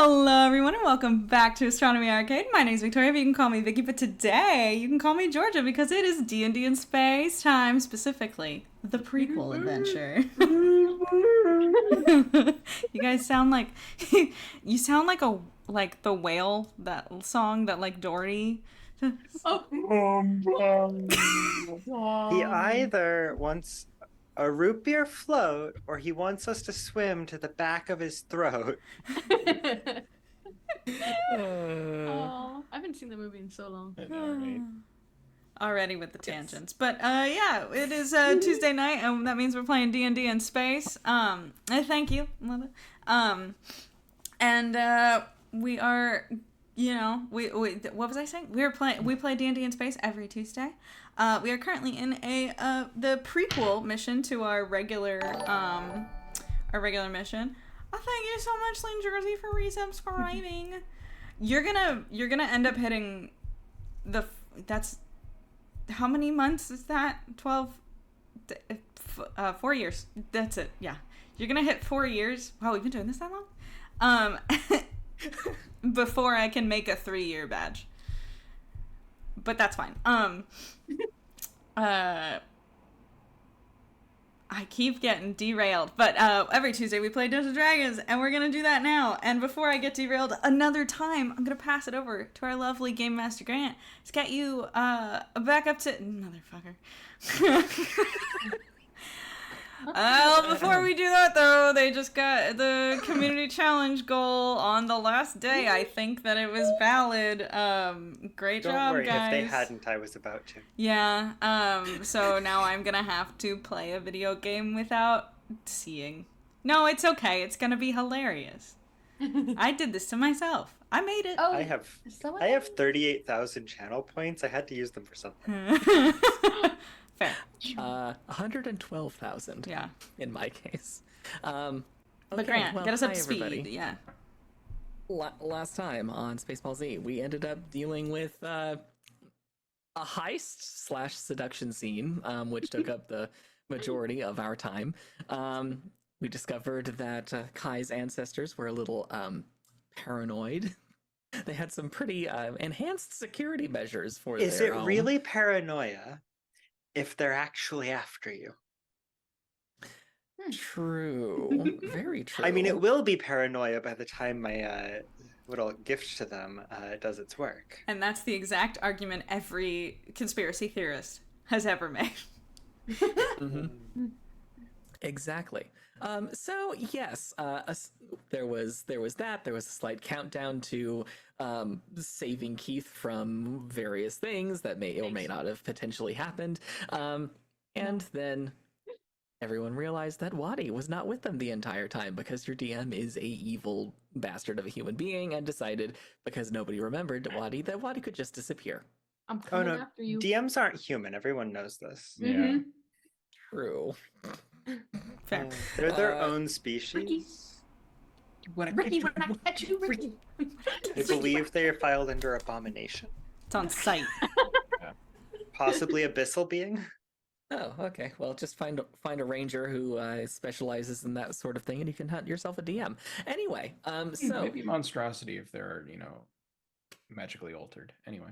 Hello, everyone, and welcome back to Astronomy Arcade. My name is Victoria, but you can call me Vicky. But today, you can call me Georgia because it is D&D in space time, specifically the prequel adventure. You guys sound like you sound like the whale, that song that like Dory. He either wants a root beer float or he wants us to swim to the back of his throat. Oh, I haven't seen the movie in so long. I know, right? Already with the tangents, but yeah, it is Tuesday night, and that means we're playing D&D in space. Thank you, mother. And we are, we what was I saying? We play D&D in space every Tuesday. We are currently in the prequel mission to our regular mission. Oh, thank you so much, Lynn Jersey, for resubscribing. You're gonna end up hitting that's how many months is that? 12, 4 years. That's it. Yeah, you're gonna hit 4 years. Wow, we've been doing this that long. Before I can make a 3-year badge, but that's fine. I keep getting derailed, but every Tuesday we play Dungeons & Dragons, and we're going to do that now. And before I get derailed another time, I'm going to pass it over to our lovely Game Master Grant to get you back up to... Motherfucker. Before we do that, though, they just got the community challenge goal on the last day. I think that it was valid. Great job, Don't worry, guys. if they hadn't, I was about to. Yeah, so now I'm gonna have to play a video game without seeing. No, it's okay. It's gonna be hilarious. I did this to myself. I made it. Oh, I have 38,000 channel points. I had to use them for something. Fair. 112,000. Yeah. In my case. But Grant, get us up to speed. Everybody. Yeah. Last time on Spaceball Z, we ended up dealing with a heist / seduction scene, which took up the majority of our time. We discovered that Kai's ancestors were a little paranoid. They had some pretty enhanced security measures for Is their it home. really paranoia if they're actually after you? True. Very true. I mean, it will be paranoia by the time my little gift to them does its work. And that's the exact argument every conspiracy theorist has ever made. Mm-hmm. Exactly. So yes, there was that. There was a slight countdown to saving Keith from various things that may or may not have potentially happened. And then everyone realized that Wadi was not with them the entire time because your DM is a evil bastard of a human being, and decided, because nobody remembered Wadi, that Wadi could just disappear. I'm coming no, after you. DMs aren't human. Everyone knows this. Yeah. True. Fair. They're their own species. Ricky, when I catch you, Ricky. I believe they are filed under abomination. It's on site. Possibly abyssal being. Oh, okay. Well, just find a ranger who specializes in that sort of thing, and you can hunt yourself a DM. Anyway, so maybe monstrosity if they're magically altered. Anyway.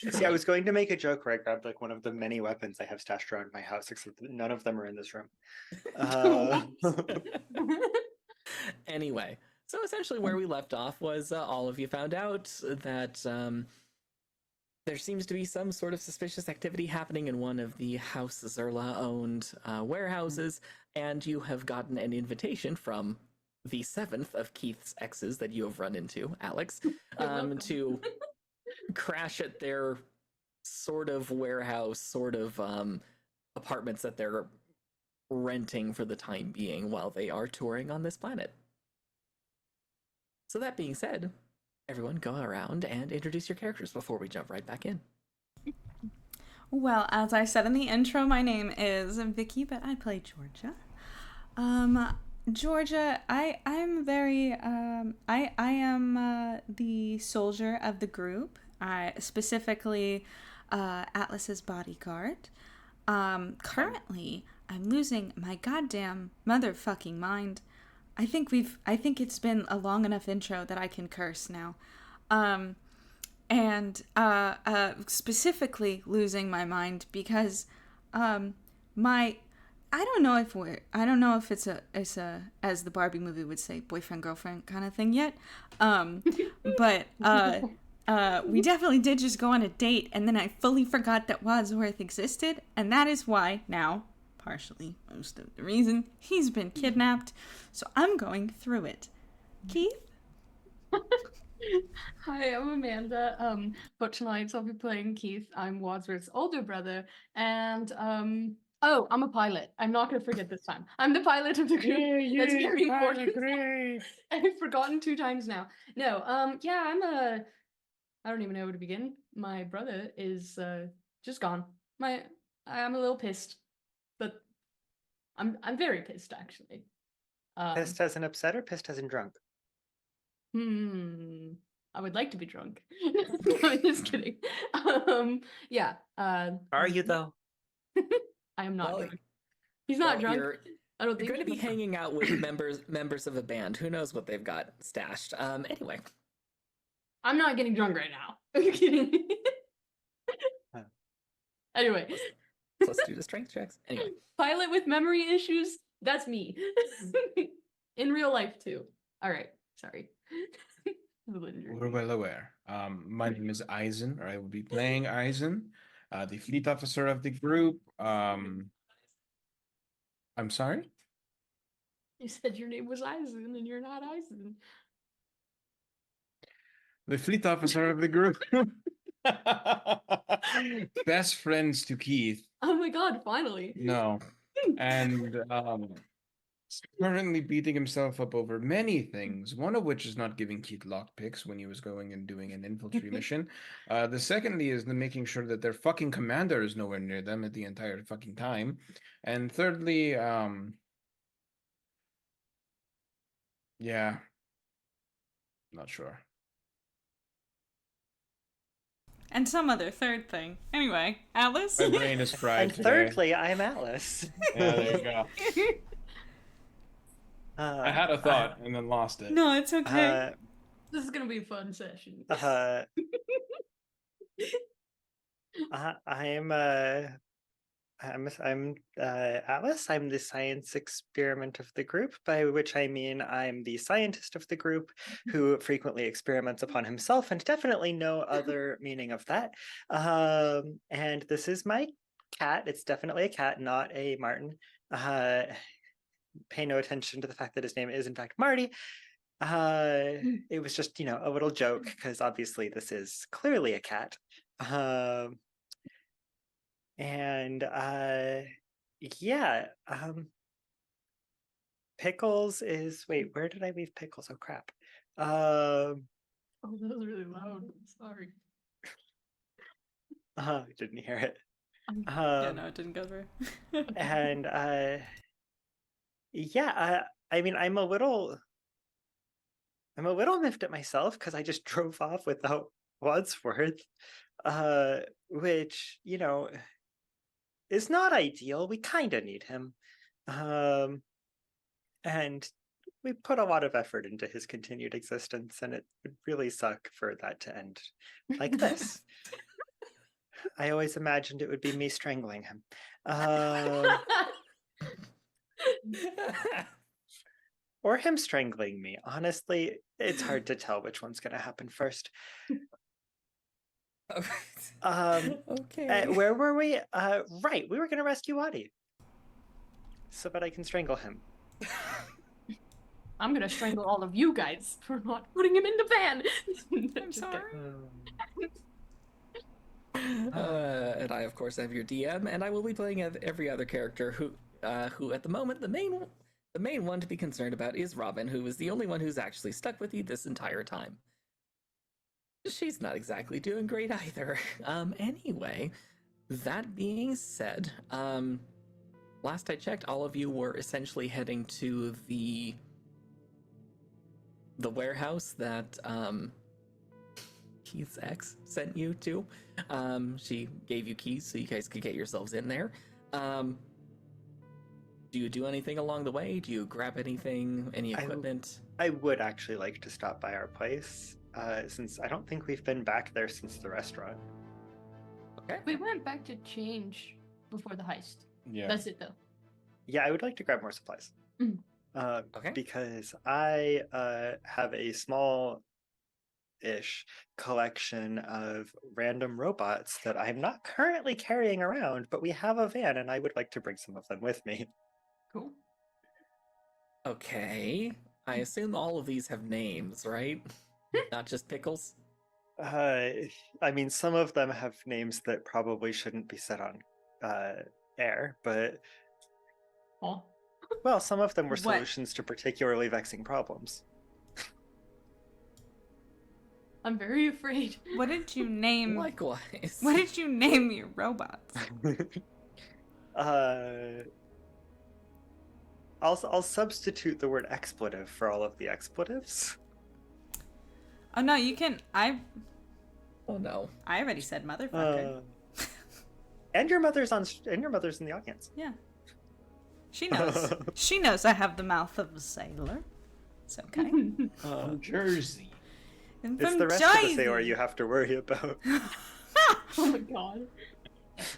See, I was going to make a joke where I grabbed like one of the many weapons I have stashed around my house, except that none of them are in this room. Anyway, so essentially where we left off was all of you found out that there seems to be some sort of suspicious activity happening in one of the House Zerla-owned warehouses, and you have gotten an invitation from the 7th of Keith's exes that you have run into, Alex, to crash at their sort of warehouse, sort of apartments that they're renting for the time being while they are touring on this planet. So that being said, everyone go around and introduce your characters before we jump right back in. Well, as I said in the intro, my name is Vicky, but I play Georgia. Georgia, I'm very I am the soldier of the group. I specifically Atlas's bodyguard. Currently, I'm losing my goddamn motherfucking mind I think it's been a long enough intro that I can curse now. And specifically losing my mind because my I don't know if it's a as the Barbie movie would say, boyfriend girlfriend kind of thing yet. But we definitely did just go on a date, and then I fully forgot that Wadsworth existed, and that is why now, partially most of the reason, he's been kidnapped. So I'm going through it. Keith? Hi, I'm Amanda. But tonight I'll be playing Keith. I'm Wadsworth's older brother, and oh, I'm a pilot. I'm not gonna forget this time. I'm the pilot of the group. That's very important. I've forgotten 2 times now. No, yeah, I don't even know where to begin. My brother is just gone. I'm a little pissed, but I'm very pissed actually. Pissed as an upset or pissed as in drunk? I would like to be drunk. No, I'm just kidding. Yeah. Are you though? I am not Well, drunk. He's not drunk. You're I don't think going to be he's drunk. hanging out with members of a band. Who knows what they've got stashed? Anyway. I'm not getting drunk right now. Are you kidding me? Huh. Anyway, So let's do the strength checks. Anyway. pilot with memory issues. That's me. In real life too. All right. Sorry. We're well aware. My name is Eisen, or I will be playing Eisen, the fleet officer of the group. I'm sorry? You said your name was Eisen and you're not Eisen. The fleet officer of the group. Best friends to Keith. Oh my god, finally. No. And currently beating himself up over many things, one of which is not giving Keith lockpicks when he was going and doing an infantry mission. The secondly is the making sure that their fucking commander is nowhere near them at the entire fucking time. And thirdly, yeah, not sure. And some other third thing. Anyway, Atlas? My brain is fried And today. thirdly, I'm Alice. Yeah, there you go. I had a thought and then lost it. No, it's okay. This is gonna be a fun session. I'm Alice. I'm the science experiment of the group, by which I mean I'm the scientist of the group who frequently experiments upon himself, and definitely no other meaning of that. And this is my cat. It's definitely a cat, not a Martin. Pay no attention to the fact that his name is in fact Marty. It was just, a little joke, because obviously this is clearly a cat. Yeah, Pickles is, wait, where did I leave Pickles? Oh crap. Oh, that was really loud. Sorry. I didn't hear it. Yeah, no, it didn't go through. And yeah, I mean, I'm a little miffed at myself because I just drove off without Wadsworth, which, is not ideal. We kind of need him. And we put a lot of effort into his continued existence, and it would really suck for that to end like this. I always imagined it would be me strangling him. Or him strangling me. Honestly, it's hard to tell which one's going to happen first. Okay. Where were we? Right, we were going to rescue Adi. So that I can strangle him. I'm gonna strangle all of you guys for not putting him in the van. I'm sorry. And I, of course, have your DM, and I will be playing every other character who at the moment, the main one to be concerned about is Robin, who is the only one who's actually stuck with you this entire time. She's not exactly doing great either. Anyway, that being said, last I checked, all of you were essentially heading to the warehouse that Keith's ex sent you to. She gave you keys so you guys could get yourselves in there. do you do anything along the way? Do you grab anything, any I- equipment? I would actually like to stop by our place, since I don't think we've been back there since the restaurant. Okay. We went back to change before the heist. Yeah. That's it though. Yeah, I would like to grab more supplies. Mhm. Okay. Because I have a small-ish collection of random robots that I'm not currently carrying around, but we have a van, and I would like to bring some of them with me. Cool. Okay. I assume all of these have names, right? Not just pickles? I mean, some of them have names that probably shouldn't be said on air, but Oh. well, some of them were What? solutions to particularly vexing problems. I'm very afraid. What did you name? Likewise. What did you name your robots? I'll substitute the word expletive for all of the expletives. Oh no, you can. Oh no. I already said motherfucker. And your mother's in the audience. Yeah. She knows. She knows I have the mouth of a sailor. It's okay. From Jersey. And It's from the rest of the Jersey. sailor you have to worry about. Oh my god.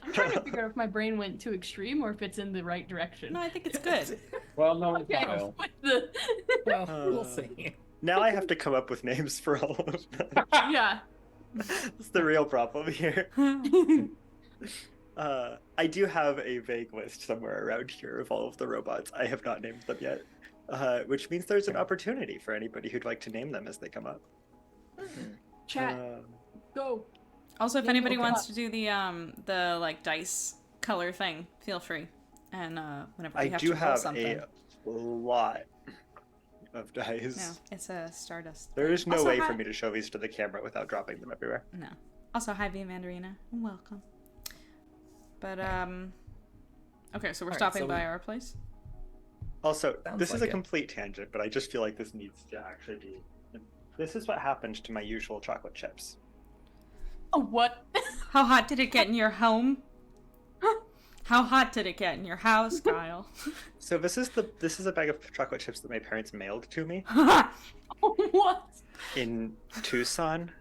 I'm trying to figure out if my brain went too extreme or if it's in the right direction. No, I think it's good. Well, no, Okay, Kyle. with the Well, we'll see. Now I have to come up with names for all of them. yeah. That's the real problem here. I do have a vague list somewhere around here of all of the robots. I have not named them yet, which means there's an opportunity for anybody who'd like to name them as they come up. Chat. Go. Also, if Yeah, anybody okay. wants to do the like dice color thing, feel free. And whenever we I have do to roll have something. a lot of dice. No, it's a stardust. There is no Also, way hi- for me to show these to the camera without dropping them everywhere. No. Also, hi, V Mandarina. Welcome. But okay, so we're Alright, stopping so by we- our place. Also, Sounds this is like a it. complete tangent, but I just feel like this needs to actually be. This is what happened to my usual chocolate chips. Oh, what? How hot did it get in your home? How hot did it get in your house, Kyle? So this is a bag of chocolate chips that my parents mailed to me What? in Tucson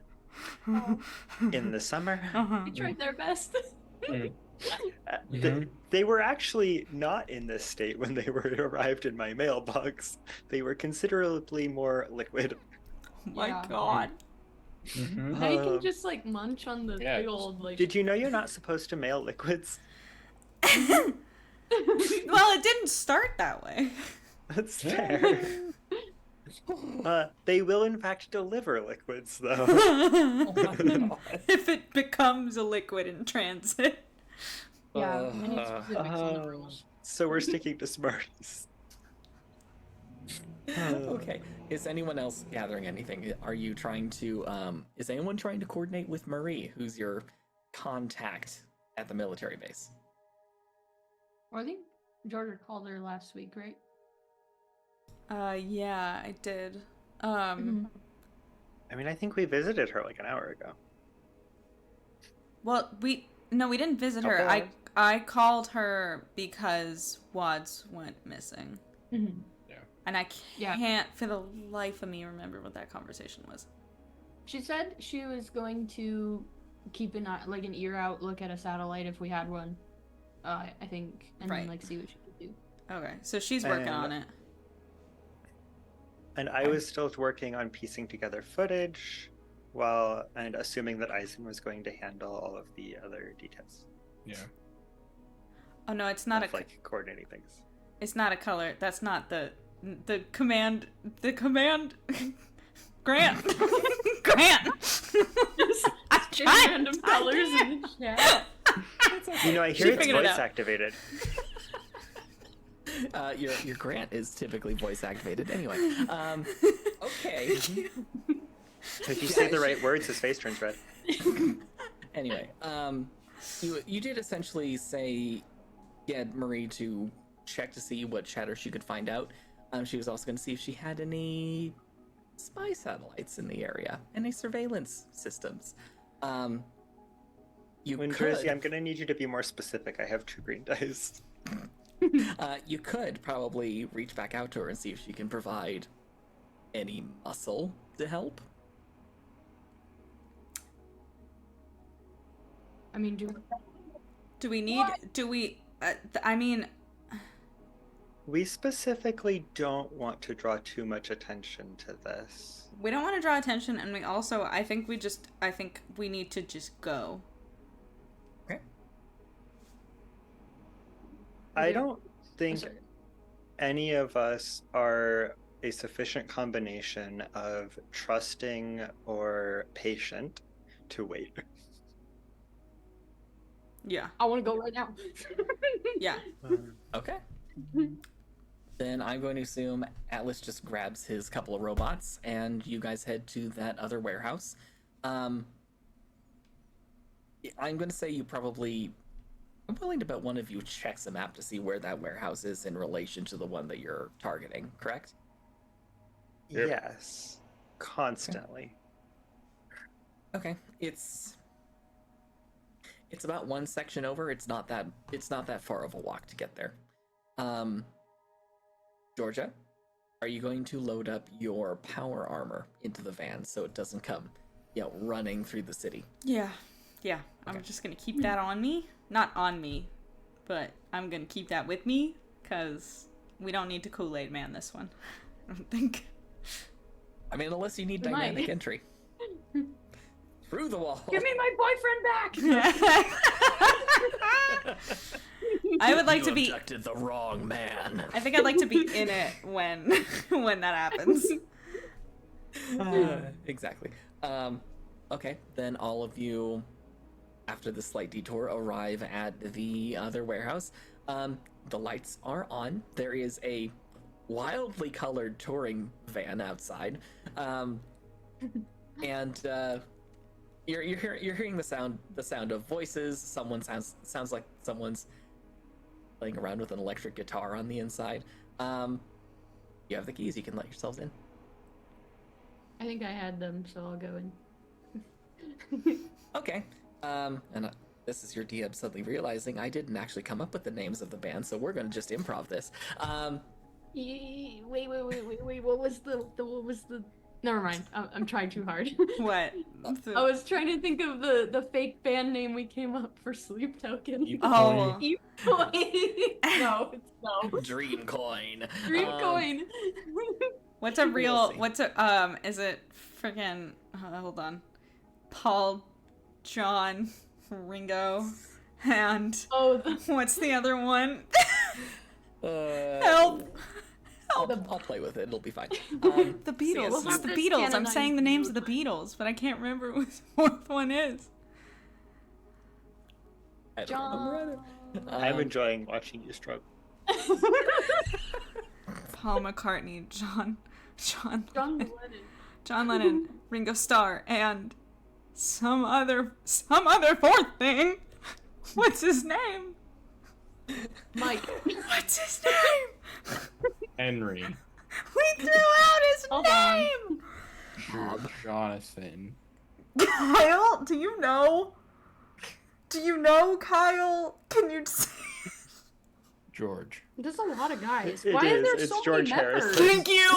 in the summer. Uh-huh. They tried their best. They were actually not in this state when they were arrived in my mailbox. They were considerably more liquid. Oh my Yeah. god. Now you Um, can just like munch on the yeah, big old like. Did you know you're not supposed to mail liquids? Well, it didn't start that way. That's fair. They will in fact deliver liquids, though. Oh my god. If it becomes a liquid in transit. Yeah, we need specifics on the rules. So we're sticking to Smarties. Okay. Is anyone else gathering anything? Are you trying to is anyone trying to coordinate with Marie, who's your contact at the military base? Well, I think Georgia called her last week, right? Yeah, I did. I mean, I think we visited her like an hour ago. Well, we didn't visit her. Okay. I called her because Wads went missing. Mm-hmm. And I Yeah. can't for the life of me remember what that conversation was. She said she was going to keep an eye, like an ear out, look at a satellite if we had one. I think, and Right. then like see what she could do. Okay, so she's working And- on it. And I was still working on piecing together footage, and assuming that Eisen was going to handle all of the other details. Yeah. Oh no, it's not of, a like coordinating things. it's not a color. That's not the command. The command. Grant. Grant. I'm Just trying. random colors in the chat. You know, I She hear it's figured it voice out. activated. Your grant is typically voice activated. Anyway, okay. If you say the right words, his face turns red. Anyway, you did essentially say get Marie to check to see what chatter she could find out. She was also going to see if she had any spy satellites in the area, any surveillance systems. You When could. Jersey, I'm gonna need you to be more specific. I have 2 green dice. You could probably reach back out to her and see if she can provide any muscle to help. I mean, Do we need? Do we? I mean, We specifically don't want to draw too much attention to this. we don't want to draw attention, and we also, I think we need to just go. Okay. I don't think sorry. any of us are a sufficient combination of trusting or patient to wait. Yeah. I want to go right now. Yeah. Okay. Then I'm going to assume Atlas just grabs his couple of robots and you guys head to that other warehouse. I'm going to say you probably... I'm willing to bet one of you checks the map to see where that warehouse is in relation to the one that you're targeting, correct? Yep. Yes. Constantly. Okay. It's about one section over. It's not that far of a walk to get there. Georgia, are you going to load up your power armor into the van so it doesn't come, running through the city? Yeah. Yeah. I'm just gonna keep that on me. Not on me, but I'm gonna keep that with me, because we don't need to Kool-Aid Man this one. I don't think. I mean, unless you need We might. dynamic entry. Through the wall. Give me my boyfriend back. I would like You to be. abducted the wrong man. I think I'd like to be in it when that happens. Exactly. Okay, then all of you, after the slight detour, arrive at the other warehouse. The lights are on. There is a wildly colored touring van outside, and you're hearing the sound of voices. Someone sounds like someone's playing around with an electric guitar on the inside. You have the keys. You can let yourselves in. I think I had them, so I'll go in. Okay. This is your DM suddenly realizing I didn't actually come up with the names of the band, so we're gonna just improv this. Wait. What was the? Never mind. I'm trying too hard. What? I was trying to think of the fake band name we came up for Sleep Token. Oh. No, it's no. Dream Coin. Dream Coin. What's a real? see. What's a? Is it freaking? Hold on. Paul, John, Ringo, and Oh, what's the other one? Help! Help! I'll play with it. It'll be fine. The Beatles. we'll It's have the this Beatles. I'm canonized saying the names of the Beatles. Beatles, but I can't remember what the fourth one is. I don't remember either. I'm enjoying watching you struggle. Paul McCartney, John John Lennon, Lennon. John Lennon, Ringo Starr, and some other fourth thing. What's his name? Mike. What's his name? Henry. We threw out his Hold on. name. Jonathan. Kyle, do you know? Do you know, Kyle? Can you say? George. There's a lot of guys. It Why is. is there It's so George many Harrison. members? Thank you.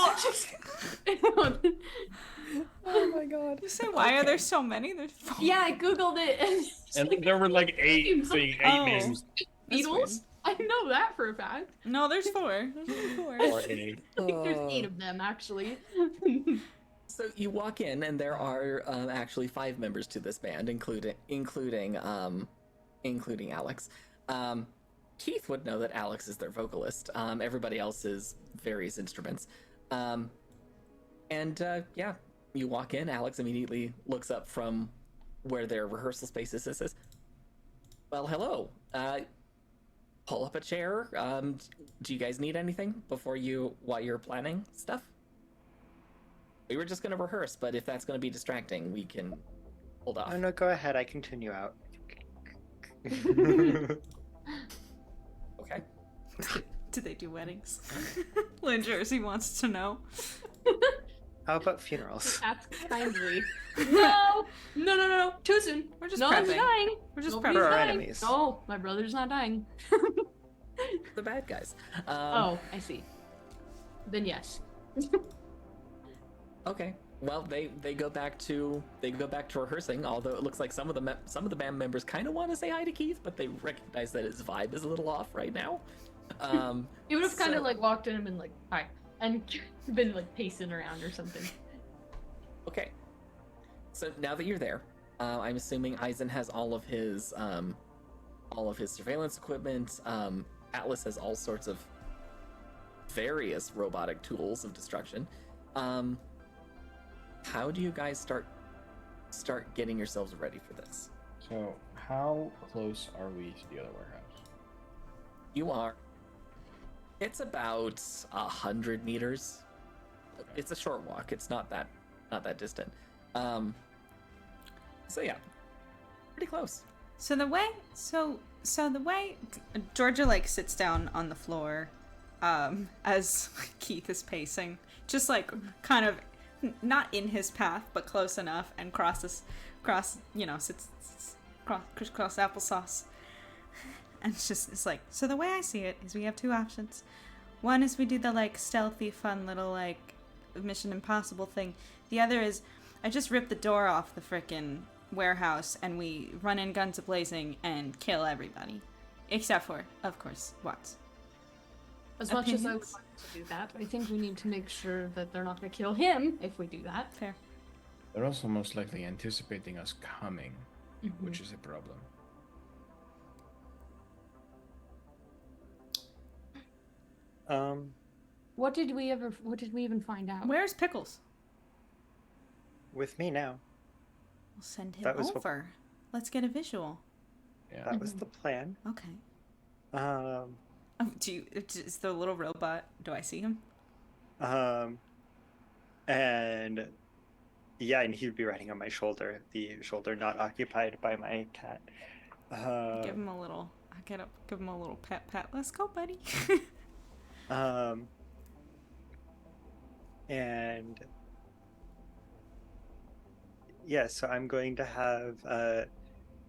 Oh my god. You say, why are there so many? There's four. Yeah, I googled it. And And there were like eight Oh. names. That's weird. Beatles. I know that for a fact. No, there's four. There's only four. Or eight. I think there's 8 of them actually. So you walk in, and there are actually 5 members to this band, including Alex. Keith would know that Alex is their vocalist. Everybody else is various instruments. Yeah, you walk in. Alex immediately looks up from where their rehearsal space is and says, "Well, hello. Pull up a chair. Do you guys need anything while you're planning stuff? We were just gonna rehearse, but if that's gonna be distracting, we can hold off." Oh no, go ahead. I continue out. Okay. Do they do weddings? Lynn Jersey wants to know. How about funerals? Ask kindly. No! Too soon. We're just No one's prepping. dying. We're just Nobody's For our prepping. dying. enemies. No, my brother's not dying. the bad guys. Oh, I see. Then yes. Okay. Well, they go back to rehearsing. Although it looks like some of the band members kind of want to say hi to Keith, but they recognize that his vibe is a little off right now. He would have kind of so- like walked in and been like, "Hi," and been like pacing around or something. Okay. So now that you're there, I'm assuming Eisen has all of his surveillance equipment. Atlas has all sorts of various robotic tools of destruction. How do you guys start getting yourselves ready for this? So, how close are we to the other warehouse? You are. It's about 100 meters. It's a short walk. It's not that distant. So yeah, pretty close. So the way Georgia like sits down on the floor, as Keith is pacing, just like kind of not in his path, but close enough, and sits crisscross applesauce. And it's like, so the way I see it is we have two options. One is we do the like stealthy, fun little like Mission Impossible thing. The other is I just rip the door off the frickin' warehouse and we run in guns a-blazing and kill everybody. Except for, of course, Watts. As much as I would Opinions? like to do that, I think we need to make sure that they're not going to kill him if we do that. Fair. They're also most likely anticipating us coming, Mm-hmm. which is a problem. What did we even find out? Where's Pickles? With me now. We'll send him That was what- over. Let's get a visual. Yeah. That was the plan. Okay. Um, Oh, is the little robot, do I see him? and yeah, and he'd be riding on my shoulder, the shoulder not occupied by my cat. Give him a little, give him a little pat. Let's go, buddy. And yeah, so I'm going to have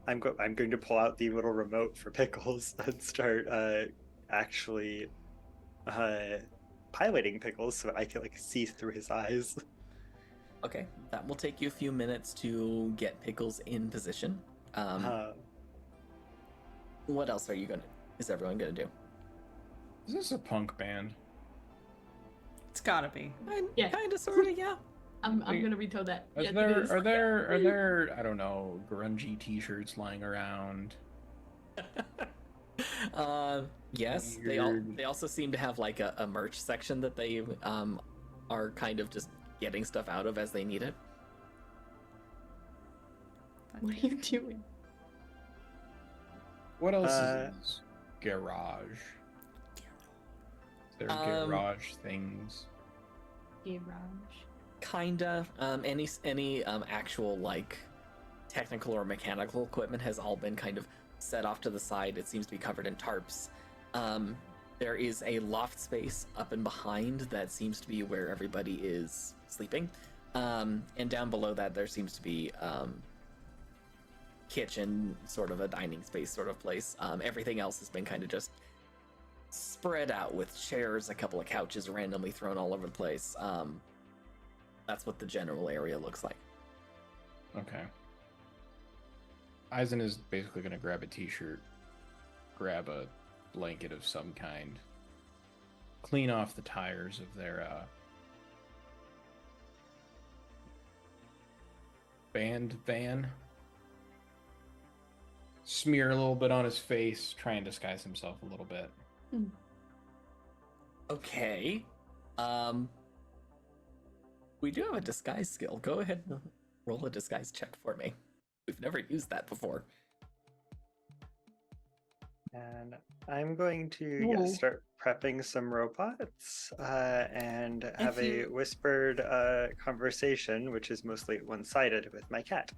I'm going to pull out the little remote for Pickles and start actually piloting Pickles so I can like see through his eyes. Okay, that will take you a few minutes to get Pickles in position. What else is everyone gonna do? Is this a punk band? It's gotta be. Yeah. Kinda, sorta, yeah. I'm gonna veto that. Are Yes, it there is. are there I don't know, grungy T-shirts lying around? Yes, Weird. they also seem to have like a merch section that they are kind of just getting stuff out of as they need it. What are you doing? What else is in this garage? Is there garage things? Garage. Kinda. Any actual like technical or mechanical equipment has all been kind of set off to the side. It seems to be covered in tarps. There is a loft space up and behind that seems to be where everybody is sleeping. And down below that there seems to be kitchen, sort of a dining space sort of place. Everything else has been kind of just spread out with chairs, a couple of couches randomly thrown all over the place. That's what the general area looks like. Okay. Eisen is basically going to grab a t-shirt, grab a blanket of some kind, clean off the tires of their band van, smear a little bit on his face, try and disguise himself a little bit. Okay. We do have a disguise skill. Go ahead and roll a disguise check for me. We've never used that before. And I'm going to Ooh. start prepping some robots and have a you- whispered conversation, which is mostly one-sided, with my cat.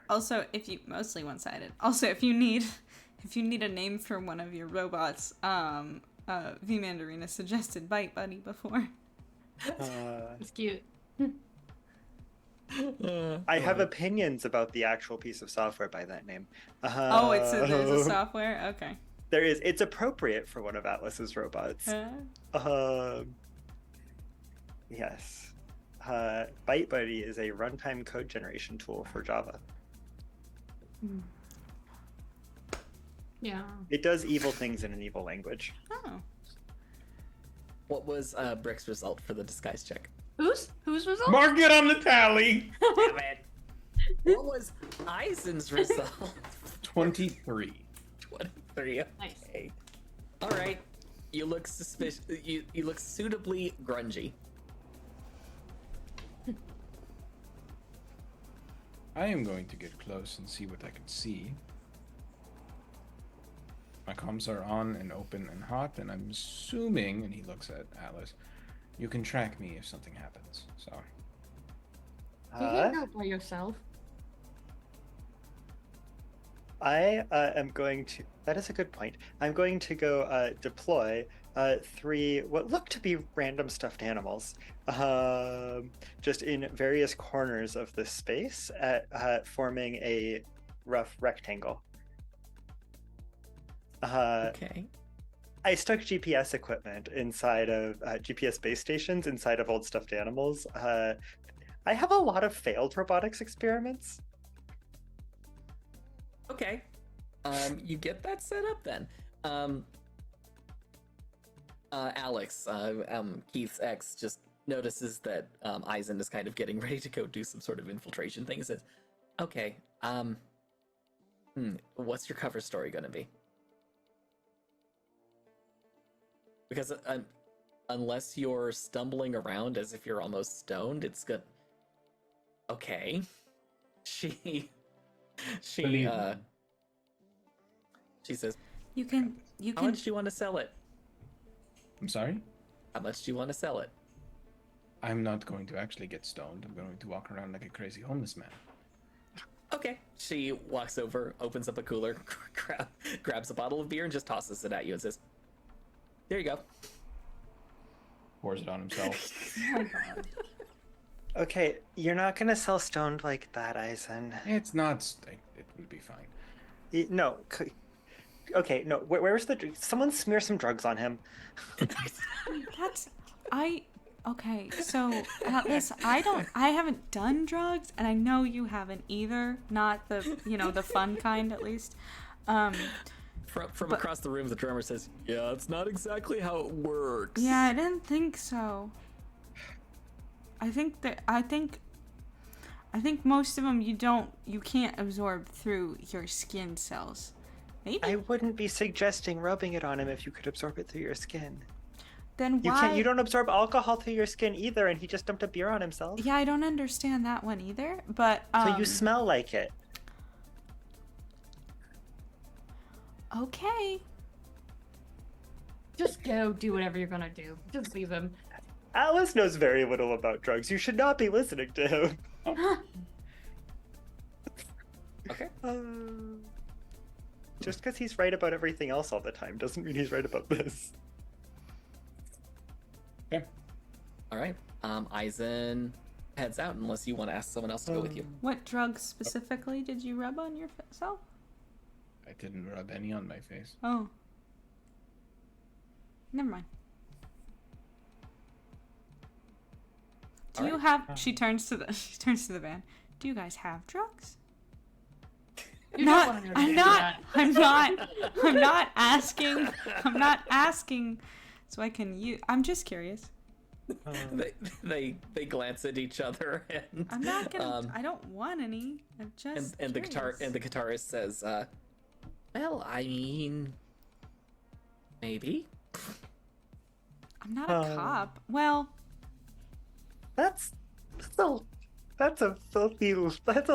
Also, mostly one-sided. Also, if you need a name for one of your robots, V Mandarina suggested Bite Buddy before. It's cute. I have opinions about the actual piece of software by that name. Oh, there's a software? Okay. There is. It's appropriate for one of Atlas's robots. Yes. Byte Buddy is a runtime code generation tool for Java. Yeah. It does evil things in an evil language. Oh. What was Brick's result for the disguise check? Whose result? Mark it on the tally. Damn it. What was Eisen's result? 23. 23. Nice. Okay. All right. You look suspicious. You look suitably grungy. I am going to get close and see what I can see. My comms are on and open and hot, and I'm assuming, and he looks at Atlas, you can track me if something happens. So You can't go by yourself. I am going to. That is a good point. I'm going to go deploy 3 what look to be random stuffed animals, just in various corners of this space, forming a rough rectangle. Okay. I stuck GPS equipment inside of GPS base stations inside of old stuffed animals. I have a lot of failed robotics experiments. Okay. You get that set up then. Alex, Keith's ex, just notices that Eisen is kind of getting ready to go do some sort of infiltration thing. He says, okay, what's your cover story gonna be? Because unless you're stumbling around as if you're almost stoned, it's good. Okay. She says, You can how much do you want to sell it? I'm sorry? How much do you want to sell it? I'm not going to actually get stoned. I'm going to walk around like a crazy homeless man. Okay. She walks over, opens up a cooler, grabs a bottle of beer, and just tosses it at you and says, there you go. Pours it on himself. Oh my god. Okay, you're not gonna sell stoned like that, Eisen. It will be fine. No. Okay, no. Where's the? Someone smear some drugs on him. Okay, so Atlas, I haven't done drugs, and I know you haven't either. Not the fun kind, at least. From across the room, the drummer says, yeah, it's not exactly how it works. Yeah, I didn't think so. I think most of them you can't absorb through your skin cells. Maybe. I wouldn't be suggesting rubbing it on him if you could absorb it through your skin. Then You why? can't. You don't absorb alcohol through your skin either, and he just dumped a beer on himself. Yeah, I don't understand that one either. But So you smell like it. Okay. Just go do whatever you're gonna do. Just leave him. Atlas knows very little about drugs. You should not be listening to him. Okay. Just because he's right about everything else all the time doesn't mean he's right about this. Okay. All right. Eisen heads out unless you want to ask someone else to go with you. What drugs specifically did you rub on yourself? I didn't rub any on my face. Oh. Never mind. Do you have? She turns to the van. Do you guys have drugs? You don't wanna know that. I'm not asking. I'm not asking. So I can use. I'm just curious. They glance at each other and I'm not gonna. I don't want any. I'm just. and the curious. guitarist says, well, I mean, maybe. I'm not a cop. Well. That's a filthy. That's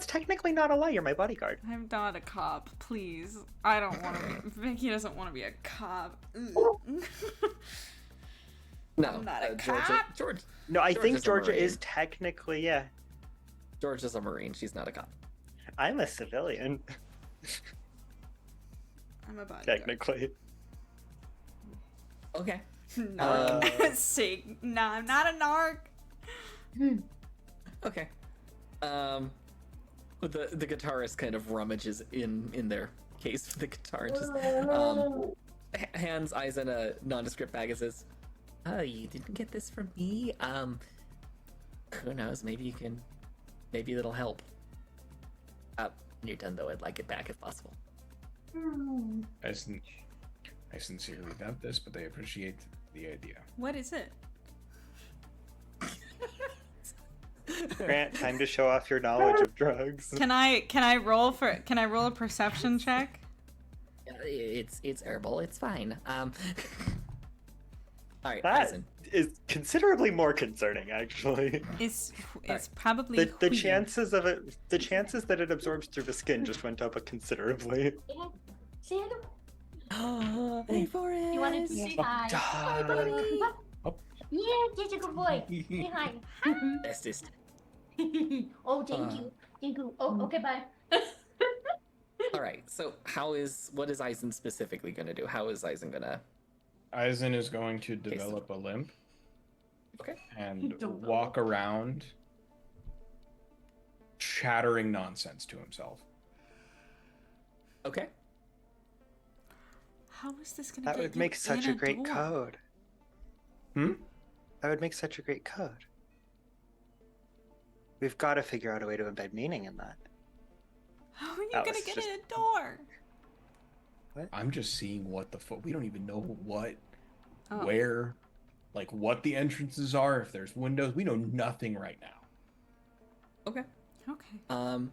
technically not a lie. You're my bodyguard. I'm not a cop, please. I don't want to be. Vicky doesn't want to be a cop. No, I'm not a George. No, I think is a Georgia Marine. is technically, yeah. George is a Marine. She's not a cop. I'm a civilian, I'm a bodyguard. technically. Okay. No, I'm not a narc. Okay. The guitarist kind of rummages in their case for the guitar and just hands Eisen a nondescript bag and says, "Oh, you didn't get this from me? Who knows? Maybe it'll help. When you're done, though, I'd like it back if possible." I sincerely doubt this, but I appreciate the idea. What is it? Grant, time to show off your knowledge of drugs. Can I roll a perception check? It's herbal. It's fine. All right, That Eisen. is considerably more concerning, actually. It's Alright. probably The weed. chances that it absorbs through the skin just went up considerably. Say hello. Hey, Forrest. You wanted to say hi. Dog. Yeah, that's a good boy. Say hi. Bestest. Oh, thank you. Thank you. Oh, okay, bye. All right. So, what is Eisen specifically going to do? How is Eisen going to? Eisen is going to develop a limp Okay. and Develop. walk around chattering nonsense to himself. Okay. How is this gonna That get would you make such in a great door? code. Hmm? That would make such a great code. We've got to figure out a way to embed meaning in that. How are you That gonna was get just- in a door? I'm just seeing what the fuck. We don't even know what, Oh. where, like what the entrances are, if there's windows. We know nothing right now. Okay. Okay. I'm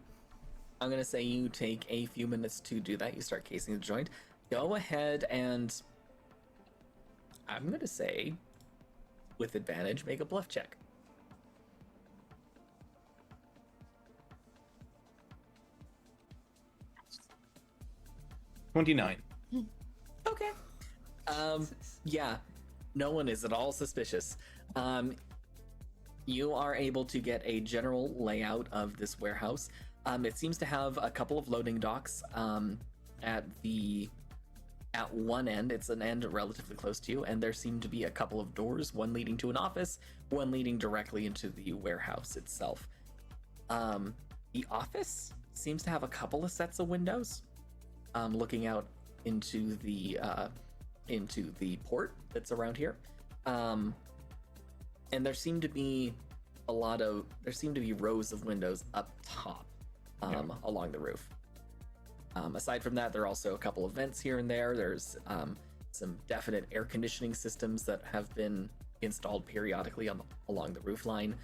gonna say you take a few minutes to do that. You start casing the joint. Go ahead and I'm gonna say, with advantage, make a bluff check. $29. Okay. Yeah, no one is at all suspicious. You are able to get a general layout of this warehouse. It seems to have a couple of loading docks at one end. It's an end relatively close to you, and there seem to be a couple of doors, one leading to an office, one leading directly into the warehouse itself. The office seems to have a couple of sets of windows, looking out into the port that's around here. And there seem to be rows of windows up top, along the roof. Aside from that, there are also a couple of vents here and there. There's some definite air conditioning systems that have been installed periodically along the roof line.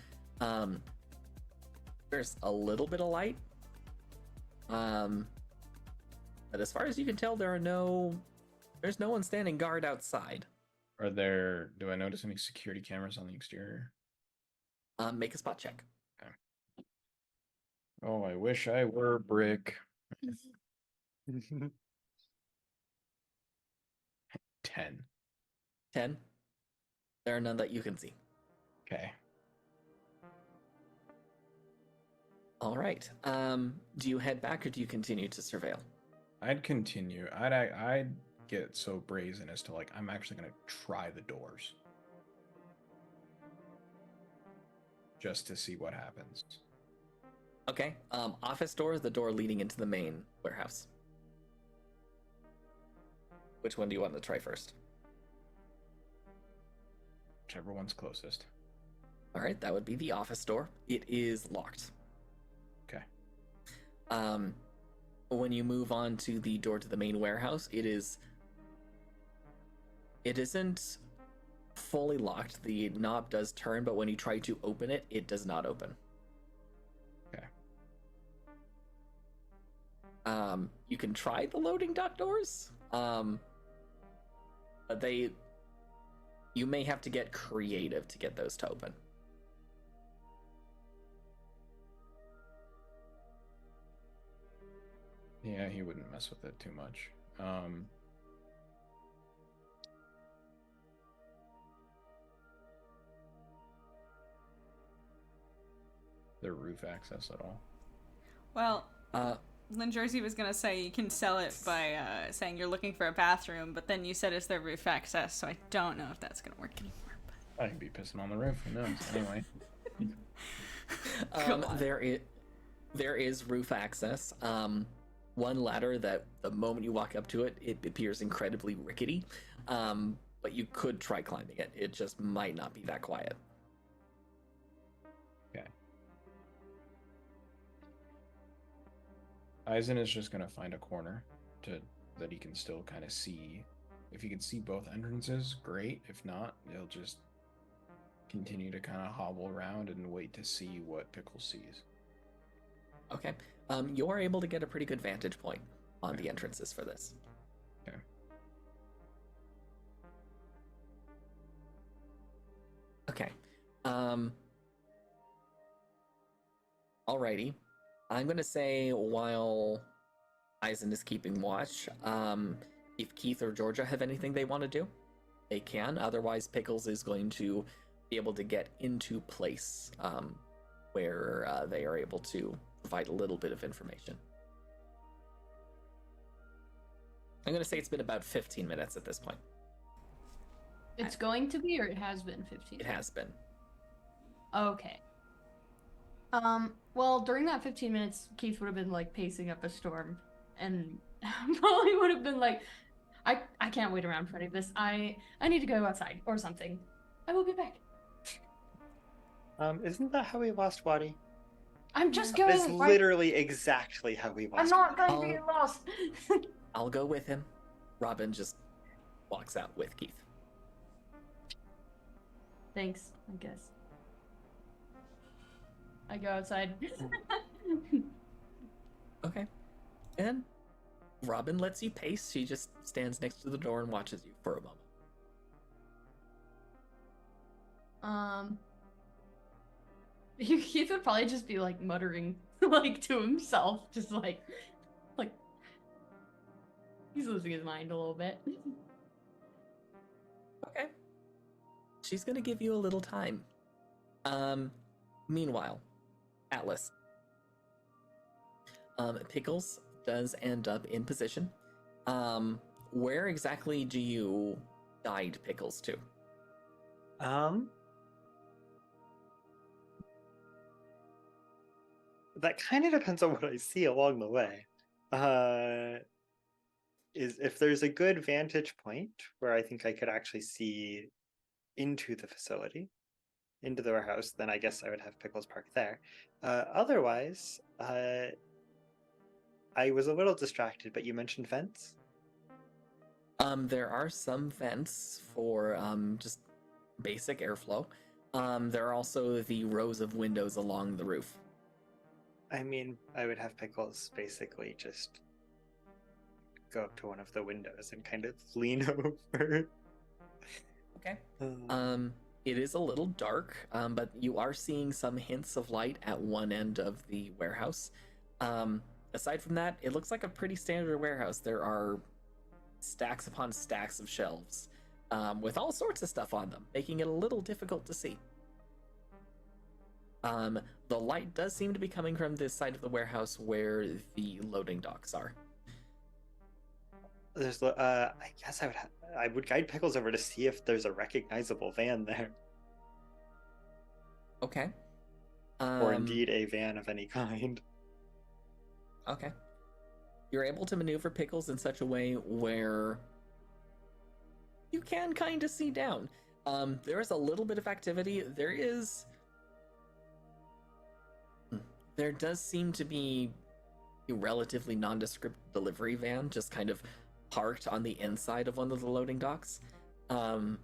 There's a little bit of light. But as far as you can tell, there's no one standing guard outside. Do I notice any security cameras on the exterior? Make a spot check. Oh, I wish I were brick. 10. 10. There are none that you can see. Okay. All right. Do you head back or do you continue to surveil? I'd continue. I'd get so brazen as to like I'm actually gonna try the doors. Just to see what happens. Okay. Office door is the door leading into the main warehouse. Which one do you want to try first? Whichever one's closest. All right, that would be the office door. It is locked. Okay. When you move on to the door to the main warehouse, it isn't fully locked. The knob does turn, but when you try to open it, it does not open. Okay. You can try the loading dock doors. But you may have to get creative to get those to open. Yeah, he wouldn't mess with it too much. The roof access at all? Well, Uh, Lynn Jersey was gonna say you can sell it by saying you're looking for a bathroom, but then you said it's their roof access, so I don't know if that's gonna work anymore. But... I can be pissing on the roof. Who knows? Anyway. God. there is roof access. one ladder that the moment you walk up to it, it appears incredibly rickety. But you could try climbing it. It just might not be that quiet. Okay. Eisen is just gonna find a corner that he can still kind of see. If he can see both entrances, great. If not, he'll just continue to kind of hobble around and wait to see what Pickles sees. Okay. You are able to get a pretty good vantage point on the entrances for this. Okay. Okay. Alrighty. I'm gonna say while Eisen is keeping watch, if Keith or Georgia have anything they want to do, they can. Otherwise, Pickles is going to be able to get into place where they are able to provide a little bit of information. I'm going to say it's been about 15 minutes at this point. It's going to be, or it has been 15? It has been. Okay. Well, during that 15 minutes, Keith would have been like pacing up a storm, and probably would have been like, I can't wait around for any of this. I need to go outside or something. I will be back. Isn't that how we lost Wadi? I'm just That is going. literally exactly how we lost I'm not going to I'll- be lost. I'll go with him. Robin just walks out with Keith. Thanks, I guess. I go outside. Okay. And Robin lets you pace. She just stands next to the door and watches you for a moment. Keith would probably just be like muttering like to himself, just like he's losing his mind a little bit. Okay. She's gonna give you a little time. Meanwhile, Atlas. Pickles does end up in position. Where exactly do you guide Pickles to? That kind of depends on what I see along the way. Is if there's a good vantage point where I think I could actually see into the facility, into the warehouse, then I guess I would have Pickles park there. Otherwise, I was a little distracted, but you mentioned vents. There are some vents for just basic airflow. There are also the rows of windows along the roof. I mean, I would have Pickles basically just go up to one of the windows and kind of lean over. Okay. It is a little dark, but you are seeing some hints of light at one end of the warehouse. Aside from that, it looks like a pretty standard warehouse. There are stacks upon stacks of shelves with all sorts of stuff on them, making it a little difficult to see. The light does seem to be coming from this side of the warehouse where the loading docks are. There's, I guess I would guide Pickles over to see if there's a recognizable van there, Okay. or indeed a van of any kind. Okay. You're able to maneuver Pickles in such a way where you can kind of see down. There is a little bit of activity. There does seem to be a relatively nondescript delivery van just kind of parked on the inside of one of the loading docks. And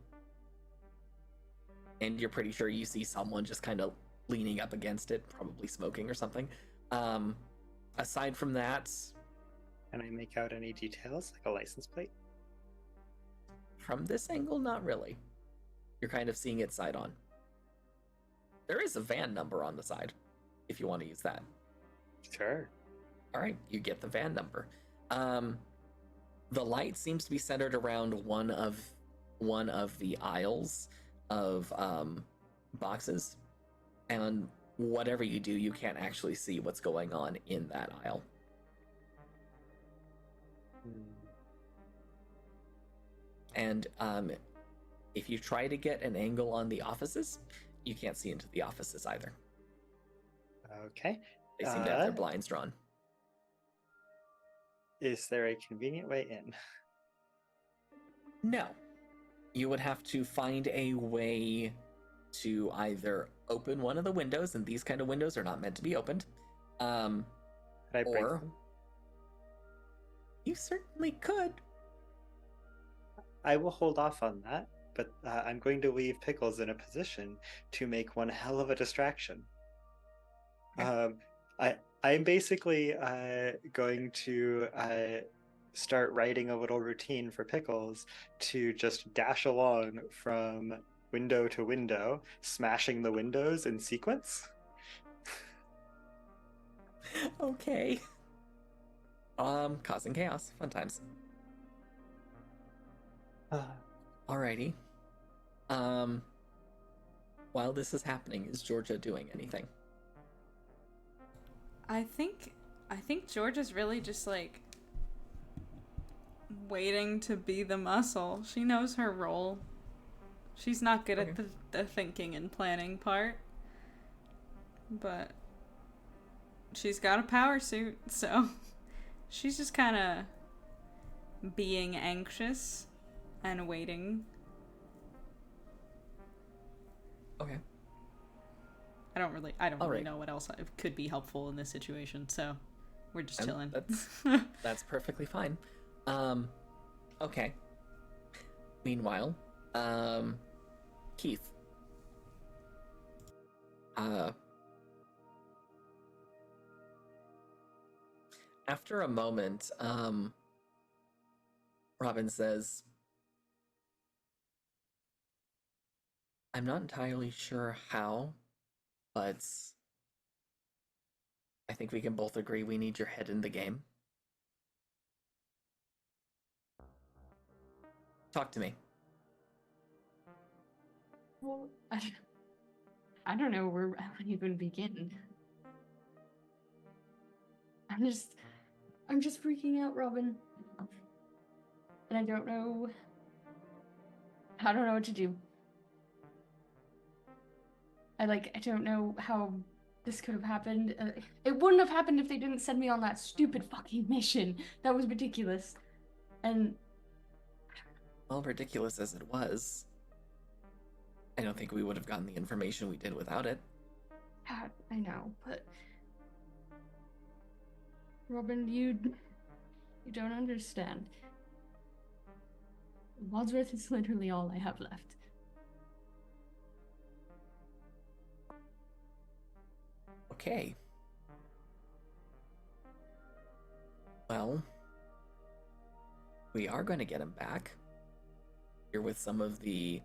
you're pretty sure you see someone just kind of leaning up against it, probably smoking or something. Aside from that, Can I make out any details, like a license plate? from this angle, not really. You're kind of seeing it side on. There is a van number on the side, if you want to use that. Sure. All right, you get the van number. The light seems to be centered around one of the aisles of boxes, and whatever you do, you can't actually see what's going on in that aisle. And if you try to get an angle on the offices, you can't see into the offices either. Okay. They seem to have their blinds drawn. Is there a convenient way in? No. You would have to find a way to either open one of the windows, and these kind of windows are not meant to be opened. Could I break Or them? you certainly could. I will hold off on that, but I'm going to leave Pickles in a position to make one hell of a distraction. I'm basically going to start writing a little routine for Pickles to just dash along from window to window, smashing the windows in sequence. Okay. Causing chaos. Fun times. Alrighty. While this is happening, is Georgia doing anything? I think Georgia's really just like waiting to be the muscle. She knows her role. She's not good at the thinking and planning part. But she's got a power suit, so she's just kind of being anxious and waiting. Okay. I don't really Alright. know what else could be helpful in this situation, so we're just chilling. That's perfectly fine. Okay. Meanwhile, Keith. After a moment, Robin says, I'm not entirely sure how, but I think we can both agree we need your head in the game. Talk to me. Well, I don't know where I would even begin. I'm just freaking out, Robin. And I don't know what to do. I don't know how this could have happened. It wouldn't have happened if they didn't send me on that stupid fucking mission. That was ridiculous. And Well, ridiculous as it was, I don't think we would have gotten the information we did without it. I know, but Robin, you don't understand. Wadsworth is literally all I have left. Okay. Well, we are going to get him back. You're with some of the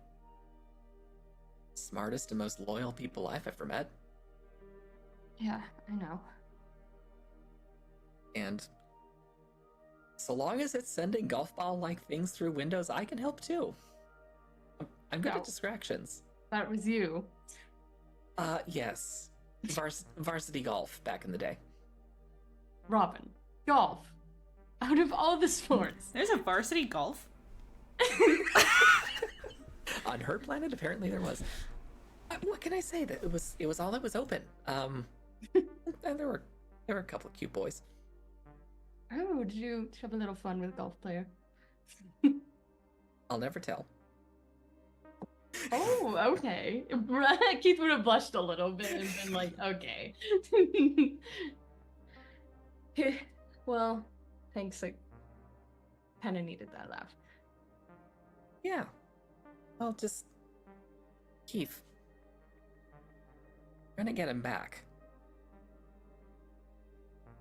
smartest and most loyal people I've ever met. Yeah, I know. And so long as it's sending golf ball-like things through windows, I can help too. I'm good No. at distractions. That was you. Yes. Varsity golf back in the day. Robin. Golf. Out of all the sports. There's a varsity golf. On her planet, apparently there was. What can I say? That it was all that was open. And there were a couple of cute boys. Oh, did you have a little fun with a golf player? I'll never tell. Oh, okay. Keith would have blushed a little bit and been like, okay. Well, thanks. I kind of needed that laugh. Yeah. Well, just Keith. We're gonna get him back.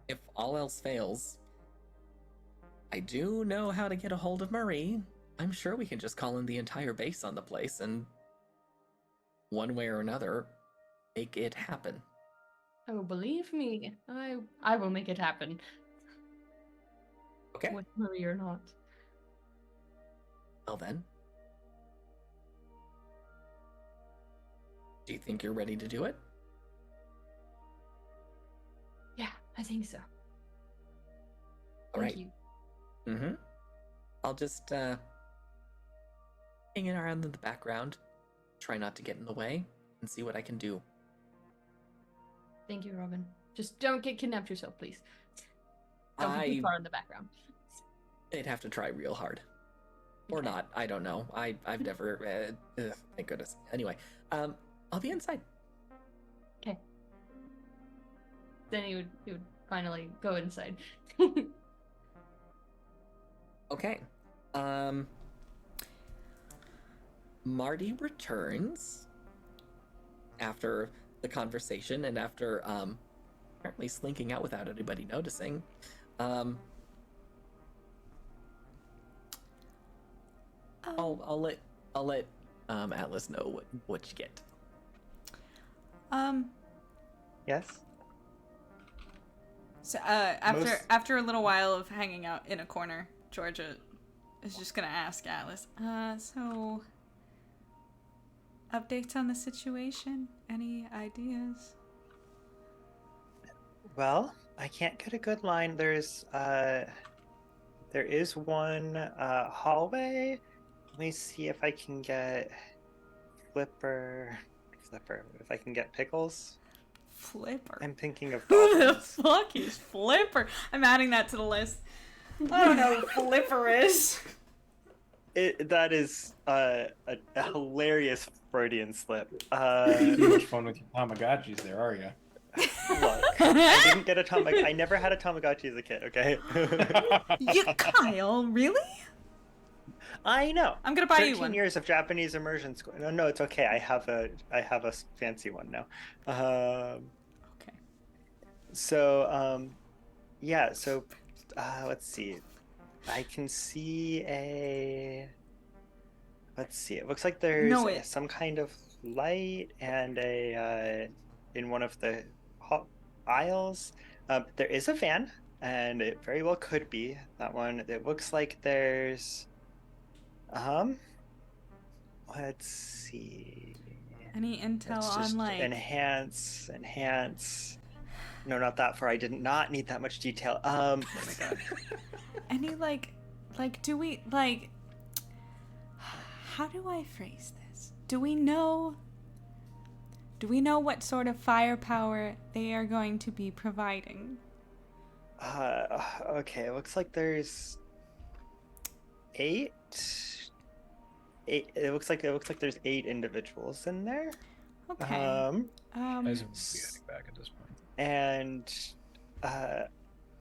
If all else fails, I do know how to get a hold of Marie. I'm sure we can just call in the entire base on the place and, one way or another, make it happen. Oh, believe me, I will make it happen. Okay. With Marie or not. Well then. Do you think you're ready to do it? Yeah, I think so. All right. Thank you. Mm-hmm. I'll just hang around in the background, try not to get in the way, and see what I can do. Thank you, Robin. Just don't get kidnapped yourself, please. Don't be too far in the background. They'd have to try real hard. Or Okay. not. I don't know. I've never... thank goodness. Anyway, I'll be inside. Okay. Then he would finally go inside. Okay. Marty returns after the conversation and after apparently slinking out without anybody noticing. I'll let Atlas know what you get. Yes. So after a little while of hanging out in a corner, Georgia is just gonna ask Atlas, so updates on the situation? Any ideas? Well, I can't get a good line. There is one hallway. Let me see if I can get Flipper. If I can get Pickles. Flipper. I'm thinking of Who the dolphins. fuck is Flipper? I'm adding that to the list. I don't know who Flipper is. That is a hilarious Freudian slip. Too much fun with your Tamagotchis there, are you? Look, I didn't get a Tamagotchi. I never had a Tamagotchi as a kid, okay? You, Kyle, really? I know. I'm gonna buy you 13 one. years of Japanese immersion school. No, it's okay. I have a fancy one now. Okay. So, yeah. So, let's see. I can see Let's see. It looks like there's some kind of light and in one of the aisles. There is a van, and it very well could be that one. It looks like there's. Let's see. Any intel Let's on just like enhance. No, not that far. I did not need that much detail. Oh my god. any like do we like how do I phrase this? Do we know what sort of firepower they are going to be providing? Okay, it looks like there's 8. It looks like there's 8 individuals in there. Okay. I was getting back at this point. And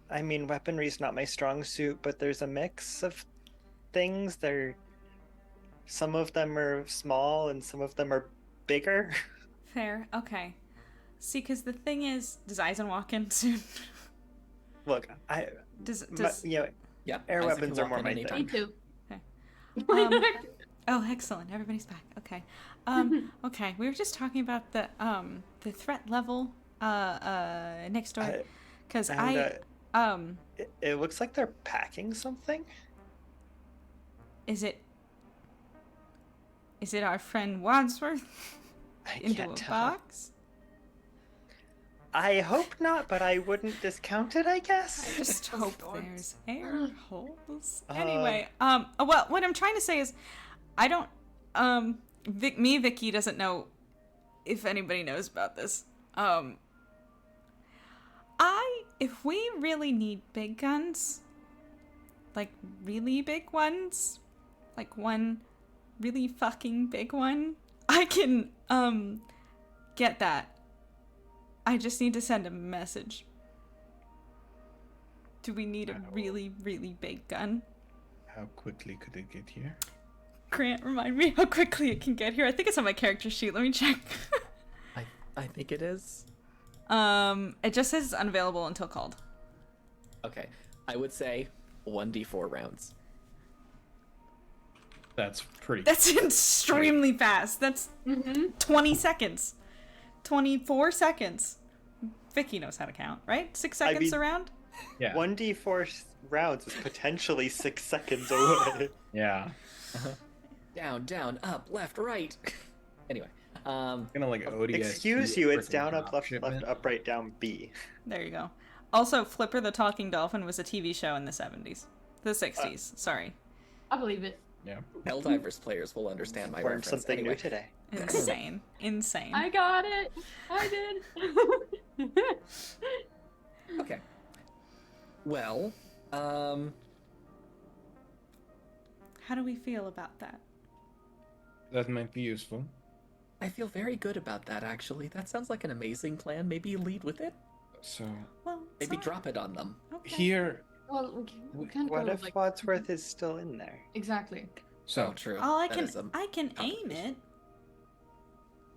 I mean, weaponry's not my strong suit, but there's a mix of things. Some of them are small and some of them are bigger. Fair. Okay. See, because the thing is, does Eisen walk in soon? Look, Yeah, air Isaac weapons can are walk more in my anytime. thing. Me too. Oh, excellent. Everybody's back. Okay. Okay. We were just talking about the threat level next door, because It looks like they're packing something. is it our friend Wadsworth I into can't a tell. box? I hope not, but I wouldn't discount it, I guess. I just hope there's air holes. Anyway, well, what I'm trying to say is, I don't, Vicky doesn't know if anybody knows about this. If we really need big guns, like really big ones, like one really fucking big one, I can, get that. I just need to send a message. Do we need a really, really big gun? How quickly could it get here? Grant, remind me how quickly it can get here. I think it's on my character sheet. Let me check. I think it is. It just says it's unavailable until called. Okay, I would say 1d4 rounds. That's pretty. That's extremely fast. That's 20 seconds. 24 seconds. Vicky knows how to count, right? 6 seconds around? Yeah. 1d4 rounds is potentially 6 seconds away. Yeah. Down, up, left, right. Anyway, Gonna like ODS. Excuse you, it's down, up, left, shipment. left, up, right, down, B. There you go. Also, Flipper the Talking Dolphin was a TV show in the 70s. The 60s, sorry. I believe it. Yeah. Helldivers players will understand my Learned reference. something Anyway, new today. Insane. Insane. I got it. I did. okay. Well, How do we feel about that? That might be useful. I feel very good about that, actually. That sounds like an amazing plan. Maybe you lead with it? So Well, Maybe sorry. drop it on them. Okay. here, Well, we can't What go, if like... Wadsworth is still in there? Exactly. so Oh, true. Oh, I That can is a aim complication. it.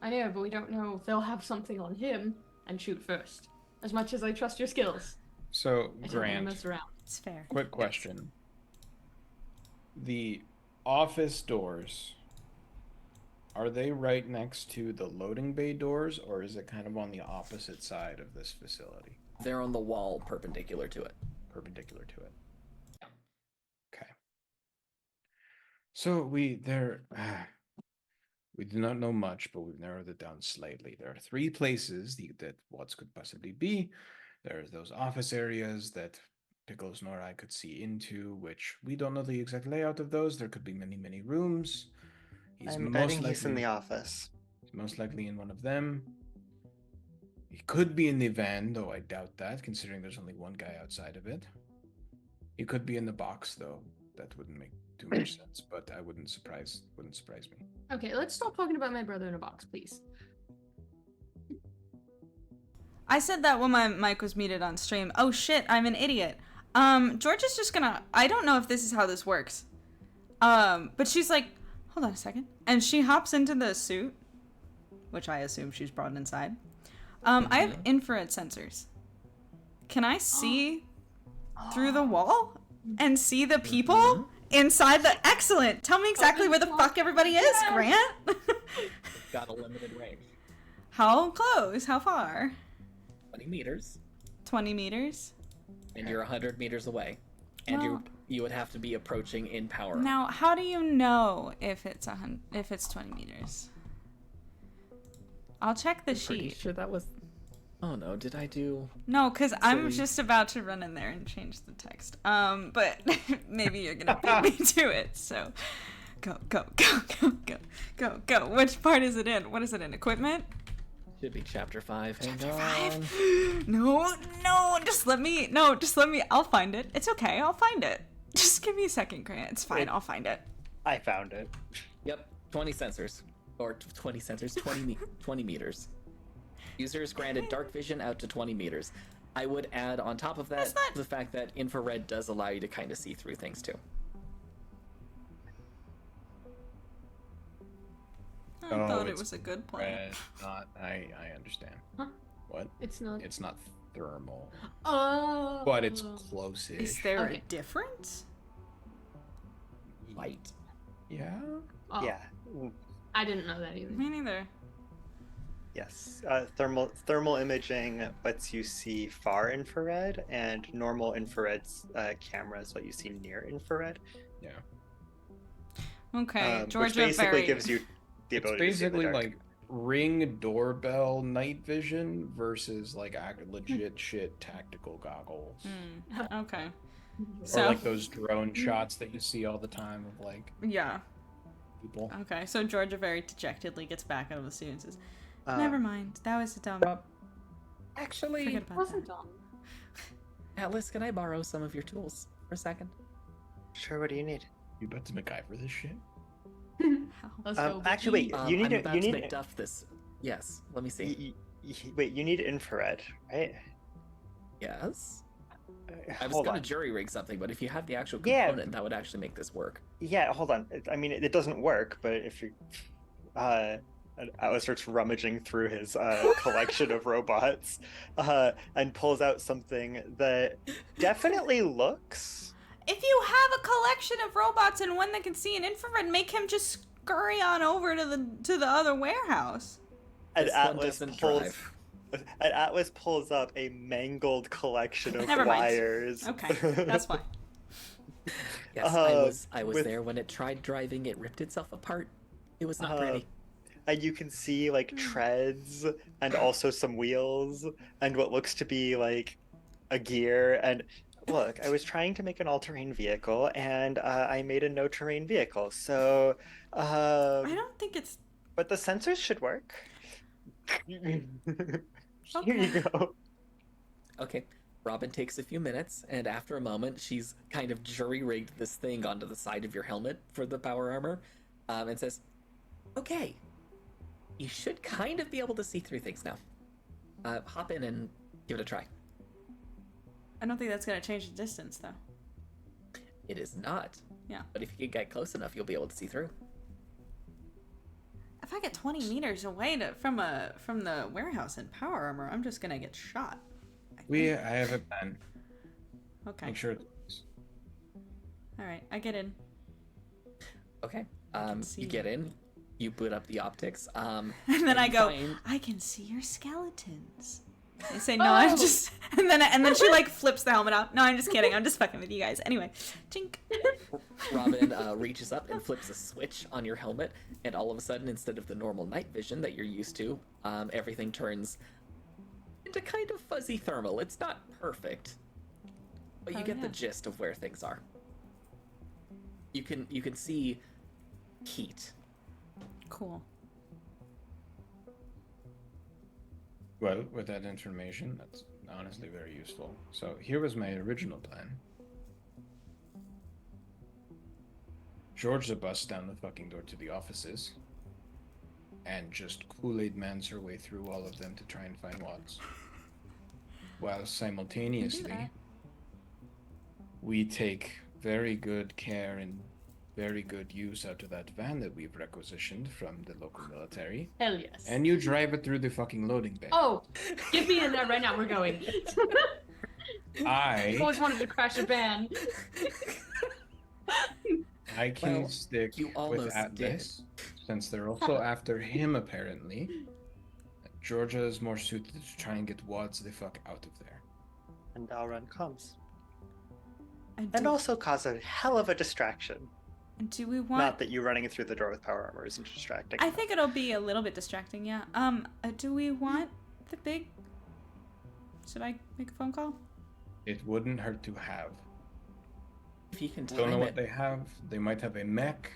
I know, but we don't know if they'll have something on him and shoot first. As much as I trust your skills, so I don't want to Grant, mess around. It's fair. quick question. The office doors, are they right next to the loading bay doors, or is it kind of on the opposite side of this facility? They're on the wall perpendicular to it. Perpendicular to it. Okay. So we do not know much, but we've narrowed it down slightly. There are 3 places that what could possibly be. There's those office areas that Pickles nor I could see into, which we don't know the exact layout of those. There could be many, many rooms. I'm betting he's in the office. He's most likely in one of them. He could be in the van, though I doubt that, considering there's only one guy outside of it. He could be in the box, though. That wouldn't make too much sense, but I wouldn't surprise me. Okay, let's stop talking about my brother in a box, please. I said that when my mic was muted on stream. Oh shit, I'm an idiot. George is just gonna. I don't know if this is how this works. But she's like, hold on a second, and she hops into the suit, which I assume she's brought inside. I have infrared sensors. Can I see through the wall and see the people inside the? Excellent. Tell me exactly where the fuck everybody is, Grant. Got a limited range. How close? How far? 20 meters. 20 meters. And you're 100 meters away. And Well- you would have to be approaching in power. Now, how do you know if it's 20 meters? I'll check the Pretty sheet. sure that was... Oh no, did I do... No, because I'm we- just about to run in there and change the text. But maybe you're gonna beat me to it. So, go. Which part is it in? What is it in? Equipment? Should be chapter 5. Hang Chapter on. 5. No, just let me. I'll find it. It's okay. I'll find it. Just give me a second, Grant. It's fine. I'll find it. I found it. Yep, 20 sensors. Or 20 sensors, 20 meters. Users granted dark vision out to 20 meters. I would add on top of that That's not- the fact that infrared does allow you to kind of see through things too. I thought it it's was a good plan. I understand. Huh? What? It's not. It's not thermal, Oh. but it's close-ish. Is there Okay. a difference? Light. Yeah. Oh, Yeah. I didn't know that either. Me neither. Yes. Thermal imaging lets you see far infrared, and normal infrared cameras let you see near infrared. Yeah. Okay, Which Georgia basically very. gives you the It's ability to see in the basically dark. like Ring doorbell night vision versus like legit shit tactical goggles. Okay. Or So like those drone shots that you see all the time of like yeah. people. Okay, so Georgia very dejectedly gets back out of the suit and says, Um, "Never mind. That was a dumb. Actually, Forget It about wasn't that." dumb. Atlas, can I borrow some of your tools for a second? Sure. What do you need? You about to MacGyver this shit? How? Let's go. Actually, wait. You need I'm it. about You to need. McDuff this. Yes, let me see. Wait. You need infrared, right? Yes? I was Hold going on. to jury rig something, but if you have the actual Yeah. component, that would actually make this work. Yeah. Hold on. I mean, it doesn't work, but if you. Atlas starts rummaging through his collection of robots and pulls out something that definitely looks. If you have a collection of robots and one that can see in infrared, make him just scurry on over to the other warehouse. And This one Atlas doesn't pulls. drive. And Atlas pulls up a mangled collection of Never mind. wires. Okay, that's fine. Yes, I was with- there when it tried driving. It ripped itself apart. It was not pretty. And you can see like treads and also some wheels and what looks to be like a gear. And look, I was trying to make an all-terrain vehicle, and I made a no-terrain vehicle. So, I don't think it's. but the sensors should work. Here Okay. you go. Okay. Robin takes a few minutes, and after a moment, she's kind of jury-rigged this thing onto the side of your helmet for the power armor, and says, "Okay, you should kind of be able to see through things now. Hop in and give it a try." I don't think that's gonna change the distance, though. It is not. Yeah. But if you can get close enough, you'll be able to see through. If I get 20 meters away from the warehouse in power armor, I'm just gonna get shot. I have a plan. Okay. Make sure. All right, I get in. Okay. see You get in, you boot up the optics, And then I you go, find- I can see your skeletons. I say, no, I'm just, and then she like flips the helmet off. No, I'm just kidding. I'm just fucking with you guys. Anyway, chink. Robin reaches up and flips a switch on your helmet, and all of a sudden, instead of the normal night vision that you're used to, everything turns into kind of fuzzy thermal. It's not perfect, but you Oh, get the yeah. gist of where things are. You can see heat. Cool. Well, with that information, that's honestly very useful. So here was my original plan. Georgia busts down the fucking door to the offices and just Kool-Aid mans her way through all of them to try and find Watts. While simultaneously, we take very good care and very good use out of that van that we've requisitioned from the local military. Hell yes. And you drive it through the fucking loading bay. Oh, get me in there right now. We're going. I always wanted to crash a van. can Well, stick you with almost Atlas, since they're also after him apparently. Georgia is more suited to try and get Wads the fuck out of there. And I'll run comms. And And also cause a hell of a distraction. do we want? Not that you running through the door with power armor isn't distracting. I think it'll be a little bit distracting. Yeah. Do we want the big? Should I make a phone call? It wouldn't hurt to have. If you can Don't know time what it, they have. They might have a mech.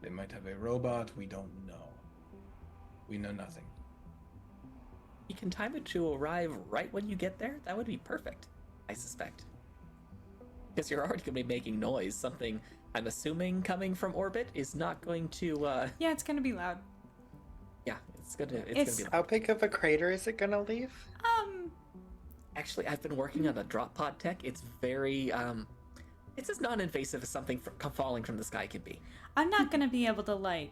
They might have a robot. We don't know. We know nothing. you can time it to arrive right when you get there. That would be perfect, I suspect. Because you're already going to be making noise. Something I'm assuming coming from orbit is not going to. Yeah, it's gonna be loud. Yeah, it's gonna be. How big of a crater is it gonna leave? Actually, I've been working on a drop pod tech. It's very it's as non-invasive as something falling from the sky can be. I'm not gonna be able to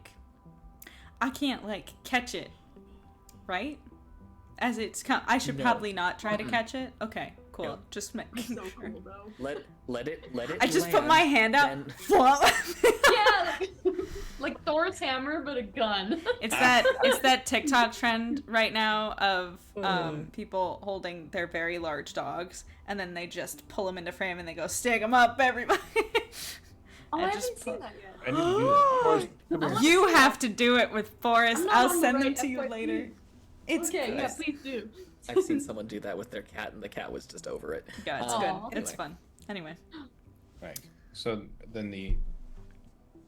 I can't catch it, right? As it's I should No. probably not try to catch it. Okay, cool. No. Just making So sure. cool though. Let it. I just put land, my hand out. then- Flop. Yeah, like Thor's hammer, but a gun. It's that TikTok trend right now of people holding their very large dogs and then they just pull them into frame and they go stick them up, everybody. Oh, And I just haven't seen that yet. I need to do that. Forrest, come here. You have to do it with Forrest. I'm not I'll on the send them right to you FYP. later. It's Okay, good. yeah, please do. I've seen someone do that with their cat, and the cat was just over it. Yeah, it's Aw. good. It's Anyway. fun. Anyway. Right. So then the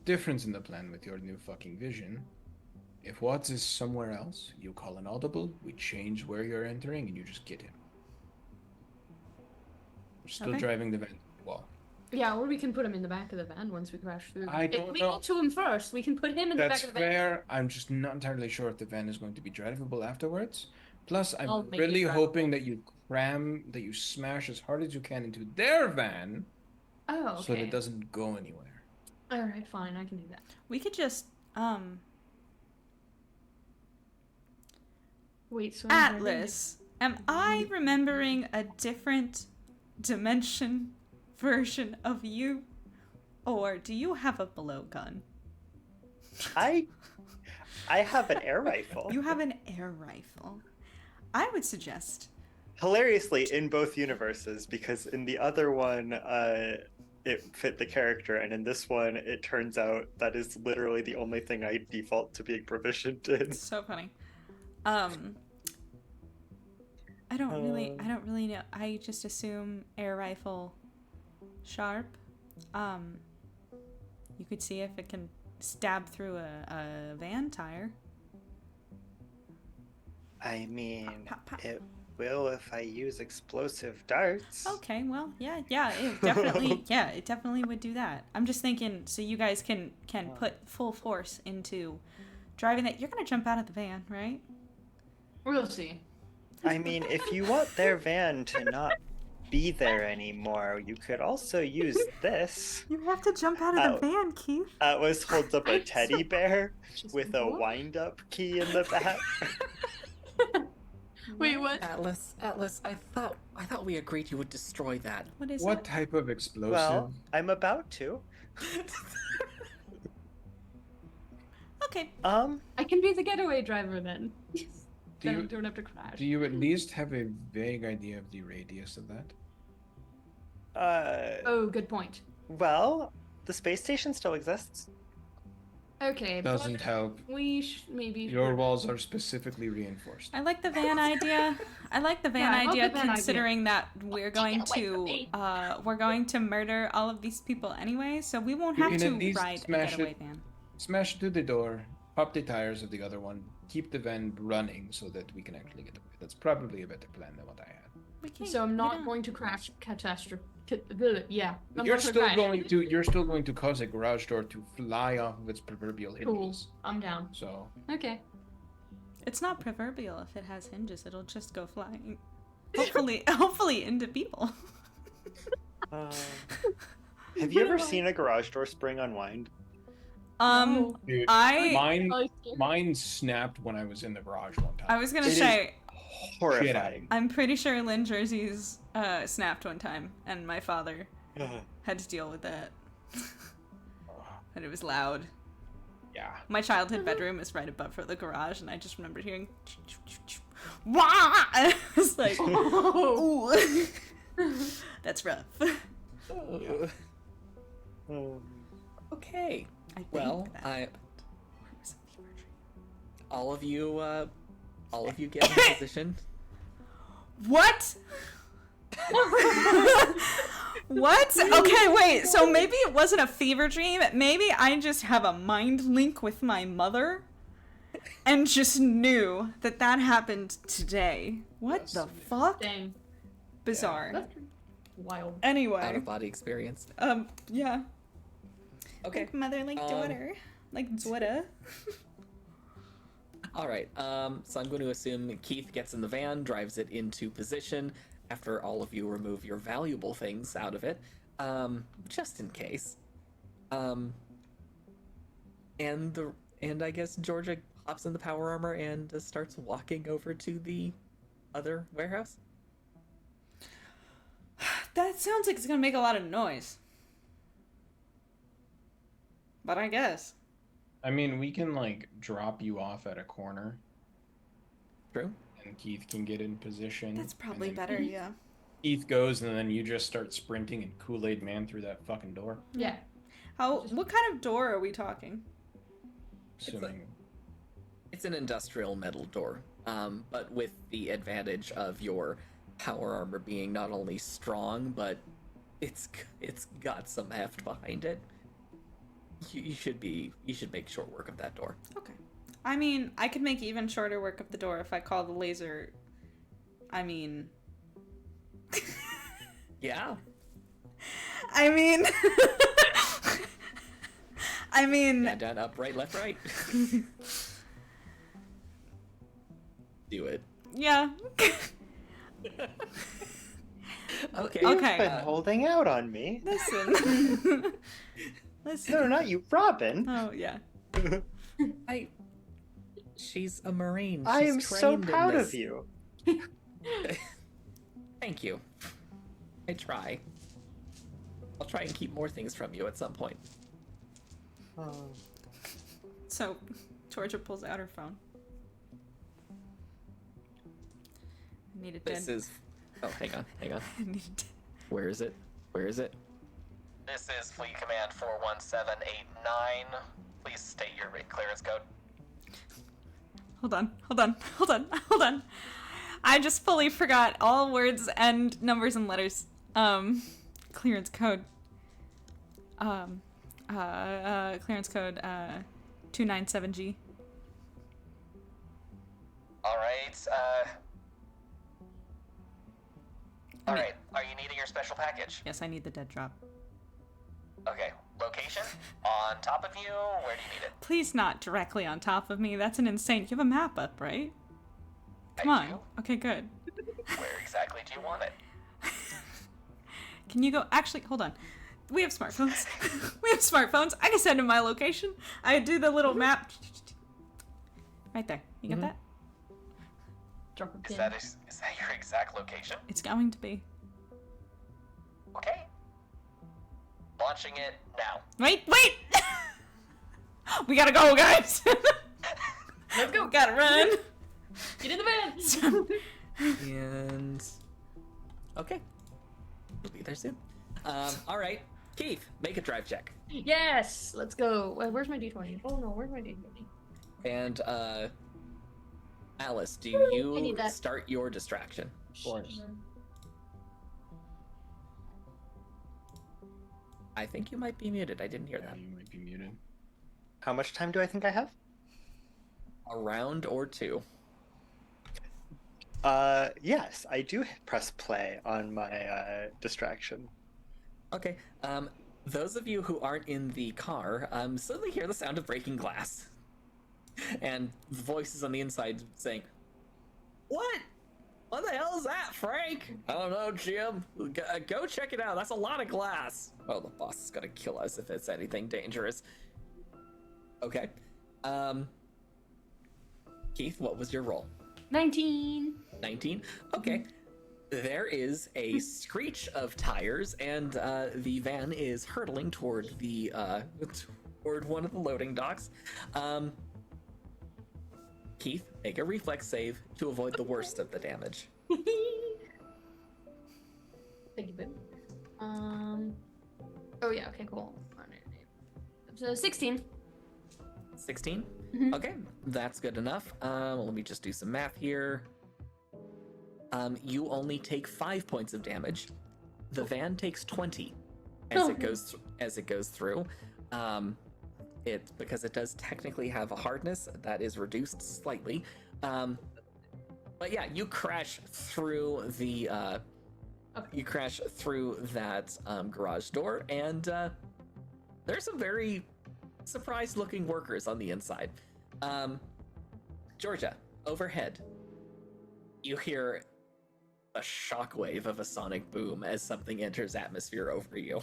difference in the plan with your new fucking vision, if Watts is somewhere else, you call an audible, we change where you're entering, and you just get him. We're still Okay. driving the van to the wall. Yeah, or we can put him in the back of the van once we crash through. I don't we know. get to him first. We can put him in the That's back of the van. fair. I'm just not entirely sure if the van is going to be drivable afterwards. Plus, I'll I'm make it really drivable. hoping that you smash as hard as you can into their van Oh, okay. so that it doesn't go anywhere. All right, fine. I can do that. We could just Wait, so I'm driving Atlas. Am I remembering a different dimension version of you? Or do you have a blowgun? I have an air rifle. You have an air rifle. I would suggest. Hilariously, in both universes, because in the other one, it fit the character, and in this one, it turns out that is literally the only thing I default to being proficient in. It's so funny. I don't really know. I just assume air rifle sharp. You could see if it can stab through a van tire. I mean, Pop, pop. it will if I use explosive darts. Okay, well, yeah, it definitely would do that. I'm just thinking, so you guys can put full force into driving that. You're gonna jump out of the van, right? We'll see. I mean, if you want their van to not be there anymore, you could also use this. You have to jump out of the van, Keith. Atlas holds up a teddy bear Just with a what? wind-up key in the back. Wait, what? Atlas, I thought we agreed you would destroy that. What is What it? type of explosive? Well, I'm about to. Okay. I can be the getaway driver then. Do Then I you- don't have to crash. Do you at least have a vague idea of the radius of that? Oh, good point. Well, the space station still exists. Okay, Doesn't but help. we maybe. Your walls are specifically reinforced. I like the van idea. I like the van Yeah, I love idea, the van idea. considering that we're going Take it away to we're going to murder all of these people anyway, so we won't You have can to at least ride a smash getaway it. van. Smash through the door, pop the tires of the other one, keep the van running so that we can actually get away. That's probably a better plan than what I had. We can't, So I'm we not don't- going to crash catastrophe. Yeah, I'm You're not gonna still crash. going to cause a garage door to fly off of its proverbial Cool. hinges. I'm down. So Okay. It's not proverbial if it has hinges. It'll just go flying. Hopefully into people. Have you ever seen a garage door spring unwind? No. dude, I mine snapped when I was in the garage one time. I was gonna It is say Horrifying. I'm pretty sure Lynn Jersey's snapped one time, and my father had to deal with that. And it was loud. Yeah. My childhood bedroom is right above the garage, and I just remember hearing wah! And I was like, ooh. That's rough. Okay. I think Well, that all of you get in position. What? What? Okay, wait. So maybe it wasn't a fever dream. Maybe I just have a mind link with my mother and just knew that that happened today. What the fuck? Dang. Bizarre. That's wild. Out Anyway, of body experience. yeah. Okay. Like mother, like daughter. Like daughter. All right. So I'm going to assume Keith gets in the van, drives it into position after all of you remove your valuable things out of it, just in case. And I guess Georgia hops in the power armor and starts walking over to the other warehouse. That sounds like it's gonna make a lot of noise. But I guess. I mean, we can like drop you off at a corner, True. and Keith can get in position. That's probably and then better, yeah. Keith goes, and then you just start sprinting and Kool-Aid Man through that fucking door. Yeah. What kind of door are we talking? Assuming. It's an industrial metal door, but with the advantage of your power armor being not only strong, but it's got some heft behind it. You should make short work of that door. Okay. I mean, I could make even shorter work of the door if I call the laser. I mean. Yeah. I mean. I mean. Yeah, down, up, right, left, right. Do it. Yeah. Okay. You've Okay. been holding out on me. Listen. Listen. No, not you, Robin. Oh, yeah. She's a Marine. I She's am so trained in proud this. of you. Thank you. I try. I'll try and keep more things from you at some point. So, Georgia pulls out her phone. I need a This dead. is. Oh, hang on. I need a dead. Where is it? This is Fleet Command 41789. Please state your clearance code. Hold on. I just fully forgot all words and numbers and letters. Clearance code. Clearance code, 297G. All right. All right, are you needing your special package? Yes, I need the dead drop. Okay, location? On top of you? Where do you need it? Please not directly on top of me. That's an insane. You have a map up, right? Come I on. do? Okay, good. Where exactly do you want it? Can you go? Actually, hold on. We have smartphones. We have smartphones. I can send him my location. I do the little map. Right there. You get that? Drop a Is pin. is that your exact location? It's going to be. Okay. Launching it now. Wait! We gotta go, guys! Let's go. We gotta run! Get in the van. And okay, we'll be there soon. All right, Keith, make a drive check. Yes. Let's go. Where's my D20? Oh no, where's my D20? And Alice, do I you need that. start your distraction? Of course. I think you might be muted. I didn't hear Yeah, that. you might be muted. How much time do I think I have? A round or two. Yes, I do press play on my distraction. Okay. Those of you who aren't in the car suddenly hear the sound of breaking glass, and voices on the inside saying, "What? What the hell is that, Frank?" "I don't know, Jim. Go check it out. That's a lot of glass." "Oh, the boss is gonna kill us if it's anything dangerous." Okay. Keith, what was your roll? 19. 19? Okay. There is a screech of tires, and the van is hurtling toward the toward one of the loading docks. Keith, make a reflex save to avoid the worst of the damage. Thank you, babe. Oh yeah. Okay. Cool. So 16. 16? Mhm. Okay, that's good enough. Let me just do some math here. You only take 5 points of damage. The van takes 20 as it goes through. Because it does technically have a hardness that is reduced slightly. But yeah, you crash through the you crash through that garage door, and there's some very surprised looking workers on the inside. Georgia, overhead, you hear a shockwave of a sonic boom as something enters atmosphere over you.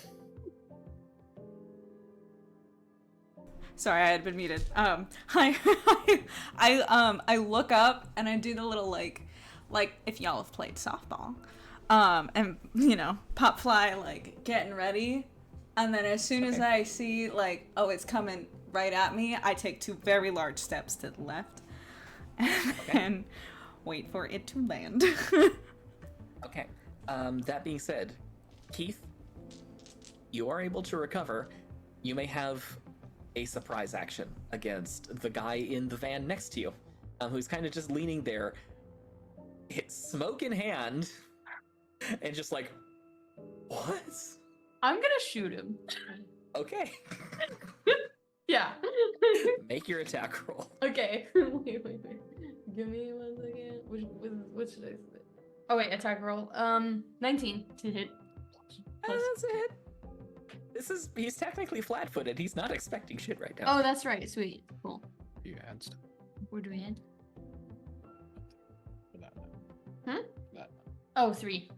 Sorry, I had been muted. I look up and I do the little like if y'all have played softball, and pop fly like getting ready, and then as soon as I see like, oh, it's coming right at me, I take 2 very large steps to the left, and wait for it to land. Okay. That being said, Keith, you are able to recover. You may have a surprise action against the guy in the van next to you, who's kind of just leaning there, smoke in hand, and just like, what? I'm gonna shoot him. Okay. Yeah. Make your attack roll. Okay. Wait. Give me 1 second. Which should I say? Oh wait, attack roll. 19 to hit. That's a hit. He's technically flat-footed. He's not expecting shit right now. Oh, that's right. Sweet. Cool. You add stuff Where do we end? for that. Hmm? That. Oh, 3.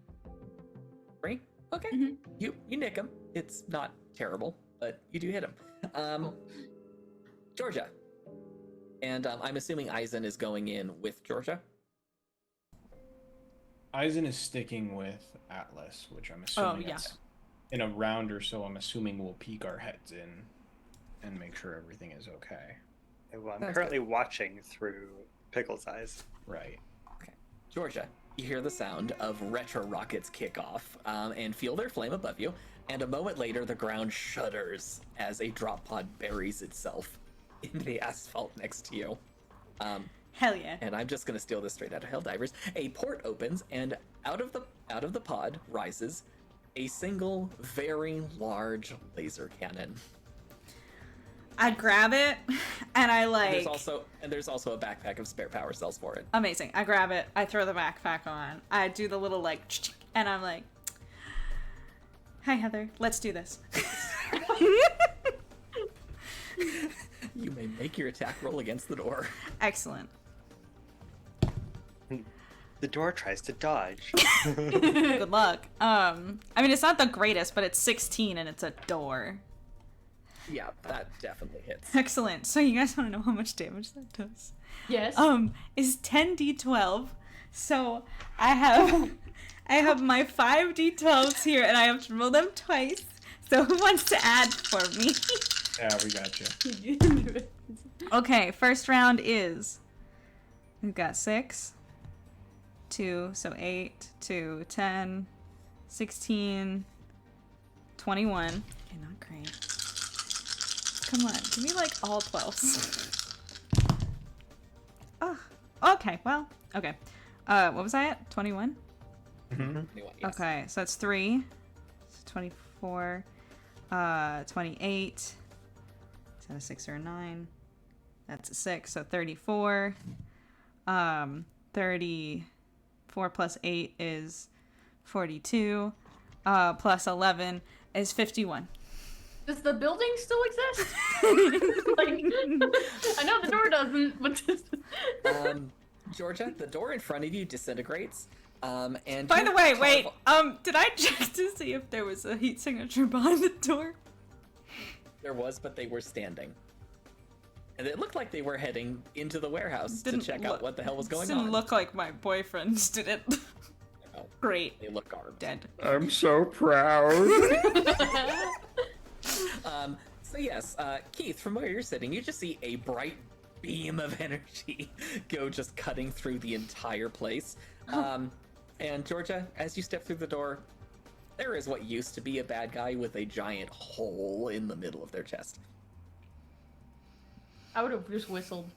3? Okay. Mhm. You nick him. It's not terrible, but you do hit him. Cool. Georgia. And I'm assuming Eisen is going in with Georgia. Eisen is sticking with Atlas, which I'm assuming yeah. that's in a round or so. I'm assuming we'll peek our heads in and make sure everything is okay. Well, I'm That's currently watching through Pickle's eyes. Right. Georgia, you hear the sound of retro rockets kick off and feel their flame above you, and a moment later the ground shudders as a drop pod buries itself in the asphalt next to you. Hell yeah. And I'm just gonna steal this straight out of Helldivers. A port opens, and out of the pod rises a single very large laser cannon. I grab it, and I And like. there's also a backpack of spare power cells for it. Amazing. I grab it. I throw the backpack on. I do the little like, and I'm like, "Hi Heather, let's do this." You may make your attack roll against the door. Excellent. The door tries to dodge. Good luck. I mean, it's not the greatest, but it's 16 and it's a door. Yeah, that definitely hits. Excellent. So you guys want to know how much damage that does? Yes. Is 10d12. So I have my 5d12s here, and I have to roll them twice. So who wants to add for me? Yeah, we got you. You can do it. Okay, first round is we've got 6, 2, so 8, 2, 10, 16, 21. Okay, not great. Come on, give me like all 12s. Oh, okay, well, okay. What was I at? 21? Mm-hmm. Yes. Okay, so that's 3. So 24, 28. Is that a 6 or a 9? That's a 6, so 34. 34 plus 8 is 42. Plus 11 is 51. Does the building still exist? Like, I know the door doesn't, but Georgia, the door in front of you disintegrates. And By you the way, carve- wait. Did I check to see if there was a heat signature behind the door? There was, but they were standing. And it looked like they were heading into the warehouse Didn't to check look- out what the hell was going Didn't on. look like my boyfriend's, did it? No, Great. they look garbed. Dead. I'm so proud. So yes, Keith, from where you're sitting, you just see a bright beam of energy go just cutting through the entire place. And Georgia, as you step through the door, there is what used to be a bad guy with a giant hole in the middle of their chest. I would have just whistled.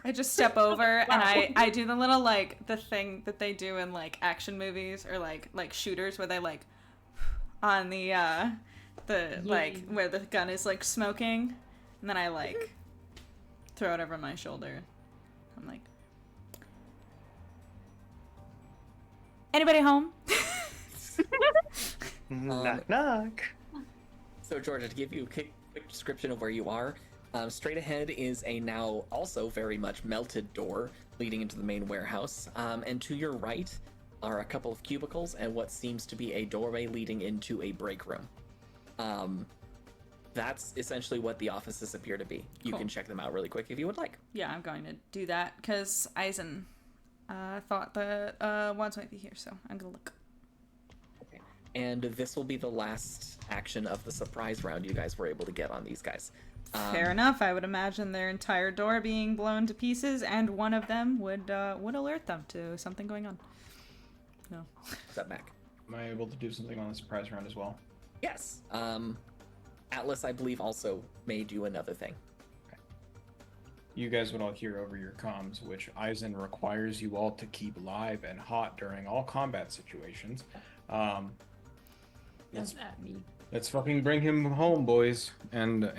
I just step over and I do the little like the thing that they do in like action movies or like shooters where they like on the like where the gun is like smoking, and then I like throw it over my shoulder. I'm like, anybody home? Knock knock. So Georgia, to give you a quick description of where you are, straight ahead is a now also very much melted door leading into the main warehouse. And to your right are a couple of cubicles and what seems to be a doorway leading into a break room. That's essentially what the offices appear to be. You Cool. can check them out really quick if you would like. Yeah, I'm going to do that because Eisen thought the wands might be here, so I'm gonna look. Okay. And this will be the last action of the surprise round you guys were able to get on these guys. Fair enough. I would imagine their entire door being blown to pieces, and one of them would alert them to something going on. No. Step back. Am I able to do something on the surprise round as well? Yes. Atlas, I believe, also made you another thing. You guys would all hear over your comms, which Eisen requires you all to keep live and hot during all combat situations. That's at me. Let's fucking bring him home, boys and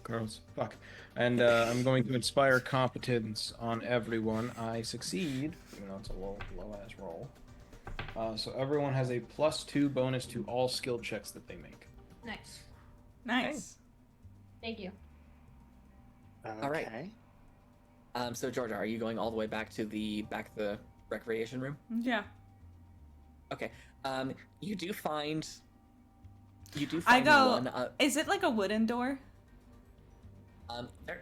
girls. Fuck. And I'm going to inspire competence on everyone. I succeed, even though it's a low ass roll. So everyone has a +2 bonus to all skill checks that they make. Nice. Nice. Thank you. All right. Okay. So Georgia, are you going all the way back to the recreation room? Yeah. Okay. You do find. I go. one. Is it like a wooden door?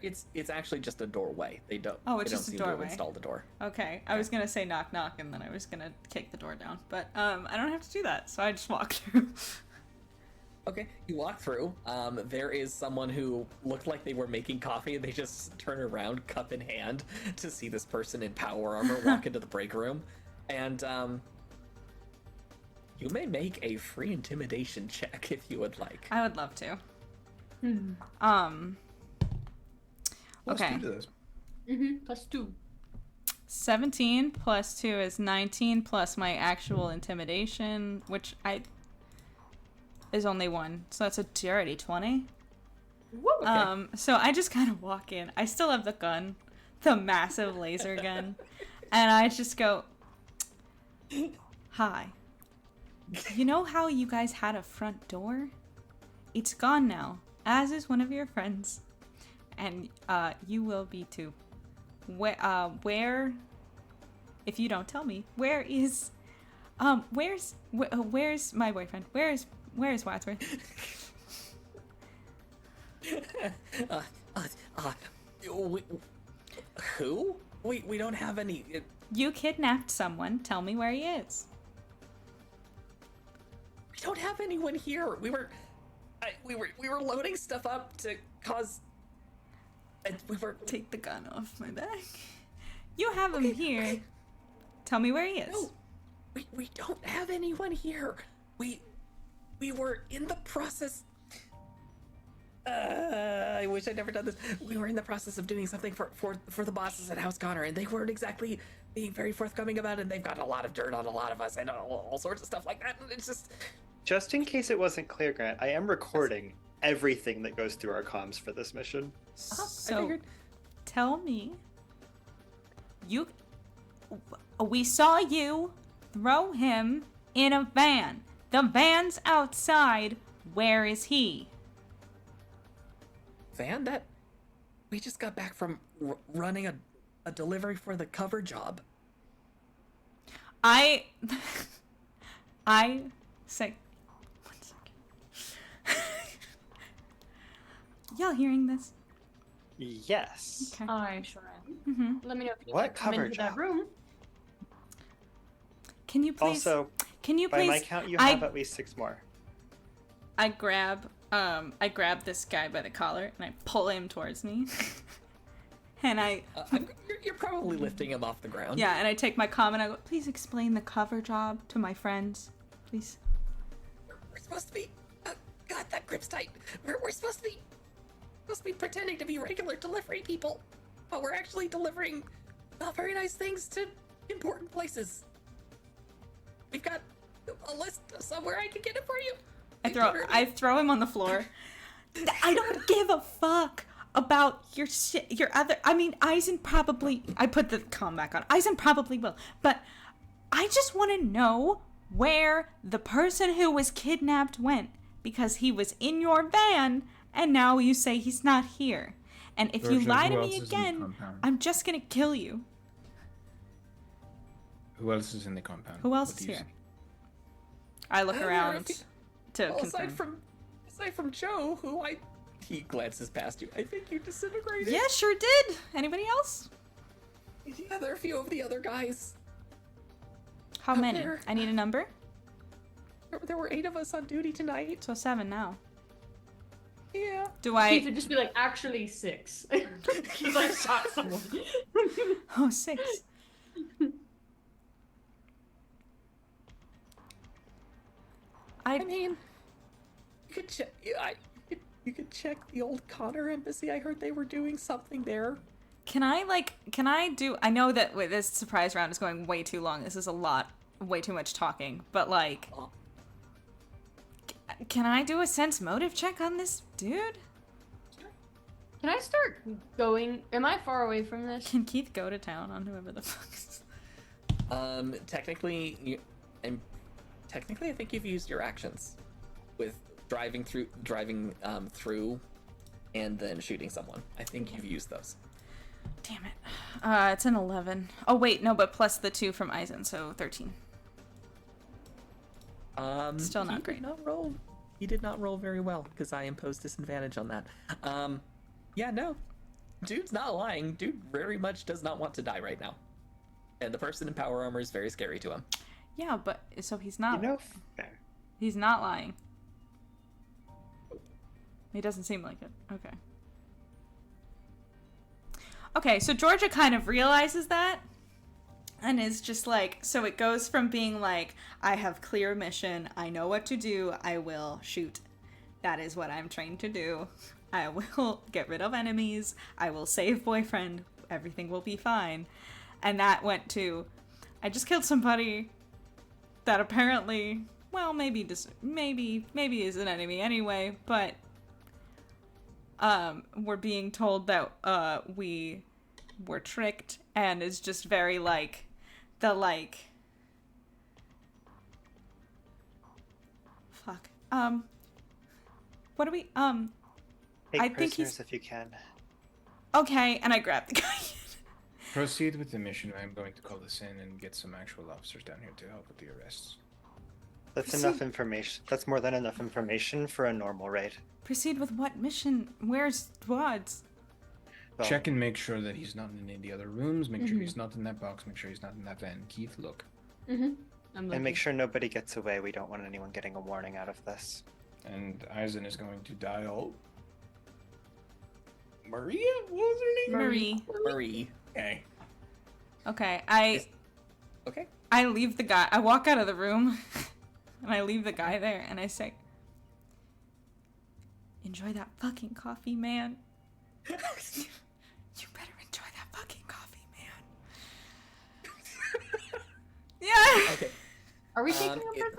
It's actually just a doorway. They don't. Oh, it's they just a don't seem to doorway. have installed the door. Okay, I was gonna say knock knock, and then I was gonna kick the door down, but I don't have to do that, so I just walk through. Okay, you walk through. There is someone who looked like they were making coffee, and they just turn around, cup in hand, to see this person in power armor walk into the break room. And you may make a free intimidation check if you would like. I would love to. Let's Okay. do this. +2. 17 plus 2 is 19 plus my actual intimidation, which is only 1. So that's already 20. Woo, okay. So I just kind of walk in. I still have the gun, the massive laser gun, and I just go, "Hi. You know how you guys had a front door? It's gone now, as is one of your friends, and you will be too. Where? If you don't tell me, where's my boyfriend? Where's Wadsworth?" Who? We don't have any. You kidnapped someone. Tell me where he is. We don't have anyone here. We were loading stuff up to cause. We were. Take the gun off my back. You have him here. Okay. Tell me where he is. No, we don't have anyone here. We were in the process. I wish I'd never done this. We were in the process of doing something for the bosses at House Connor, and they weren't exactly being very forthcoming about it. And they've got a lot of dirt on a lot of us, and all sorts of stuff like that. And it's just in case it wasn't clear, Grant, I am recording everything that goes through our comms for this mission. So, tell me, we saw you throw him in a van. The van's outside. Where is he? Van? That we just got back from running a delivery for the cover job. I say, 1 second. Y'all hearing this? Yes. Okay. I sure am. Mm-hmm. Let me know if you What come cover into job? that room. Can you please? Also, can you by please? my count, you have at least 6 more. I grab this guy by the collar and I pull him towards me. And you're probably lifting him off the ground. Yeah, and I take my comm and I go, "Please explain the cover job to my friends, please." We're supposed to be. God, that grip's tight. We're supposed to be pretending to be regular delivery people, but we're actually delivering not very nice things to important places. We've got a list somewhere I can get it for you. I throw him on the floor. I don't give a fuck about your shit. Your other. I mean, Eisen probably. I put the comm back on. Eisen probably will, but I just want to know where the person who was kidnapped went, because he was in your van, and now you say he's not here. And if you lie to me again, I'm just gonna kill you. Who else is in the compound? Who else is here? I look around to confirm. Aside from Joe, who he glances past you. I think you disintegrated. Yeah, sure did. Anybody else? Yeah, there are a few of the other guys. How many? I need a number. There were 8 of us on duty tonight. So 7 now. Yeah. Do I? Keith would just be like, actually 6. Because I shot someone. Oh, 6. I mean, you could check. You could check the old Connor embassy. I heard they were doing something there. Can I do? I know that this surprise round is going way too long. This is a lot, way too much talking. But like, can I do a sense motive check on this dude? Can I start going? Am I far away from this? Can Keith go to town on whoever the fuck is? Technically, I think you've used your actions with driving through, and then shooting someone. I think you've used those. Damn it. It's an 11. Oh wait, no, but plus the 2 from Eisen, so 13. Still not great. He did not roll very well because I imposed disadvantage on that. Yeah, no, dude's not lying. Dude very much does not want to die right now, and the person in power armor is very scary to him. Yeah, but so he's not. Fair. He's not lying. He doesn't seem like it. Okay. Okay, so Georgia kind of realizes that and is just like, so it goes from being like, I have clear mission, I know what to do, I will shoot. That is what I'm trained to do. I will get rid of enemies, I will save boyfriend, everything will be fine. And that went to, I just killed somebody that apparently, well, maybe is an enemy anyway, but we're being told that we were tricked, and is just very like the like fuck. What do we Take I think prisoners he's if you can. okay, and I grab the guy. Proceed with the mission. I'm going to call this in and get some actual officers down here to help with the arrests. That's enough information. That's more than enough information for a normal raid. Proceed with what mission? Where's Wads? Well, Check and make sure that he's not in any of the other rooms. Make sure he's not in that box. Make sure he's not in that van. Keith, look. and make sure nobody gets away. We don't want anyone getting a warning out of this. And Eisen is going to dial Maria? What was her name? Marie. Okay. Okay, Okay. I leave the guy. I walk out of the room, and I leave the guy there, and I say, "Enjoy that fucking coffee, man. You better enjoy that fucking coffee, man." Yeah. Okay. Are we taking a prisoner?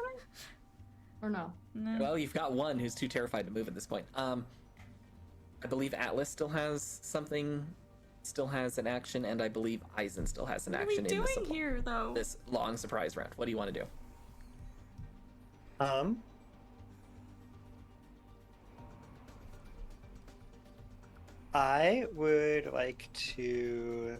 Or no? No. Well, you've got one who's too terrified to move at this point. I believe Atlas still has something, still has an action, and I believe Eisen still has an What are we action in doing this, here, though? this long surprise round. What do you want to do? I would like to.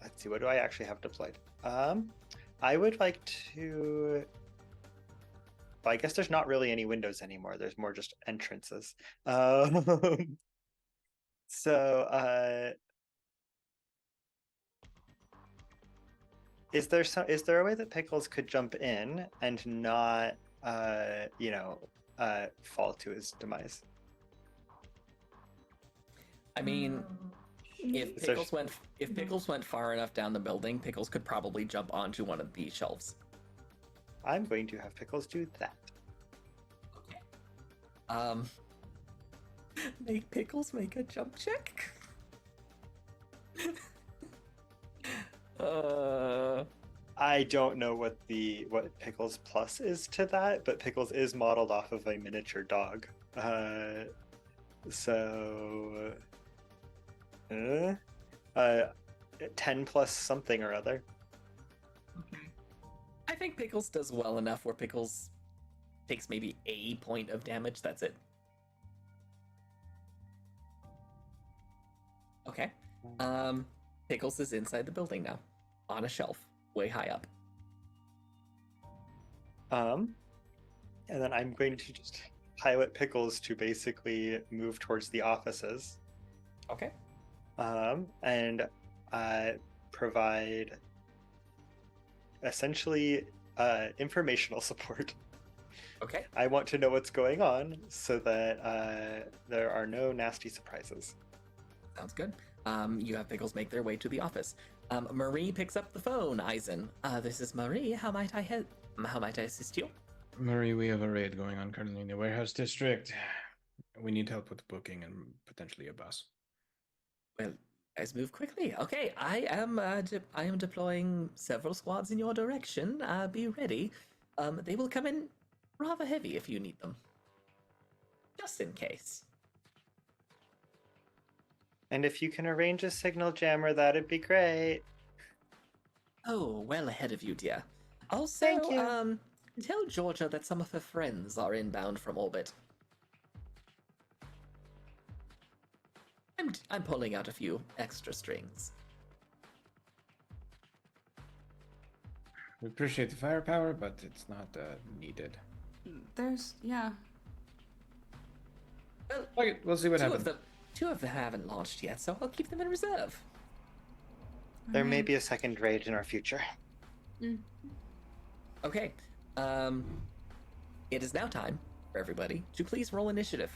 Let's see, what do I actually have deployed? I would like to. Well, I guess there's not really any windows anymore. There's more just entrances. So, is there a way that Pickles could jump in and not, fall to his demise? I mean, if Is there- Pickles went far enough down the building, Pickles could probably jump onto one of the shelves. I'm going to have Pickles do that. Okay. Make Pickles make a jump check. I don't know what Pickles Plus is to that, but Pickles is modeled off of a miniature dog. 10 plus something or other. I think Pickles does well enough where Pickles takes maybe a point of damage. That's it. Okay. Pickles is inside the building now, on a shelf, way high up. And then I'm going to just pilot Pickles to basically move towards the offices. Okay. And provide essentially informational support. Okay. I want to know what's going on so that there are no nasty surprises. Sounds good. You have Pickles make their way to the office. Marie picks up the phone. Eisen, this is Marie. How might I assist you? Marie, we have a raid going on currently in the warehouse district. We need help with booking and potentially a bus. Well, guys, move quickly. Okay, I am deploying several squads in your direction. Be ready. They will come in rather heavy if you need them. Just in case. And if you can arrange a signal jammer, that'd be great. Oh, well ahead of you, dear. Also, Thank you. Tell Georgia that some of her friends are inbound from orbit. I'm pulling out a few extra strings. We appreciate the firepower, but it's not needed. Yeah. Well, Okay, we'll see what happens. Two of them haven't launched yet, so I'll keep them in reserve. There may be a second raid in our future. Okay. It is now time for everybody to please roll initiative.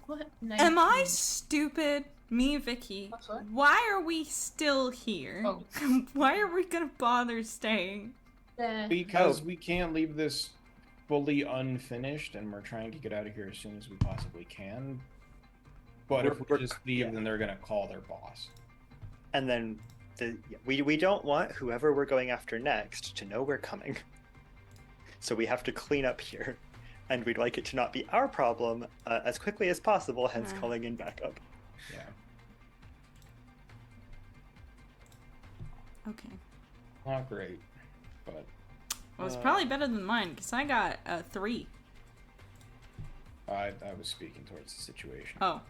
What? Am I stupid? Me, Vicky. That's what? Why are we still here? Oh. Why are we gonna bother staying? Because we can't leave this fully unfinished, and we're trying to get out of here as soon as we possibly can. But if we just leave, then they're gonna call their boss. And then we don't want whoever we're going after next to know we're coming. So we have to clean up here. And we'd like it to not be our problem as quickly as possible, hence calling in backup. Yeah. Okay. Not great, but Well, it's probably better than mine because I got a 3. I was speaking towards the situation. Oh.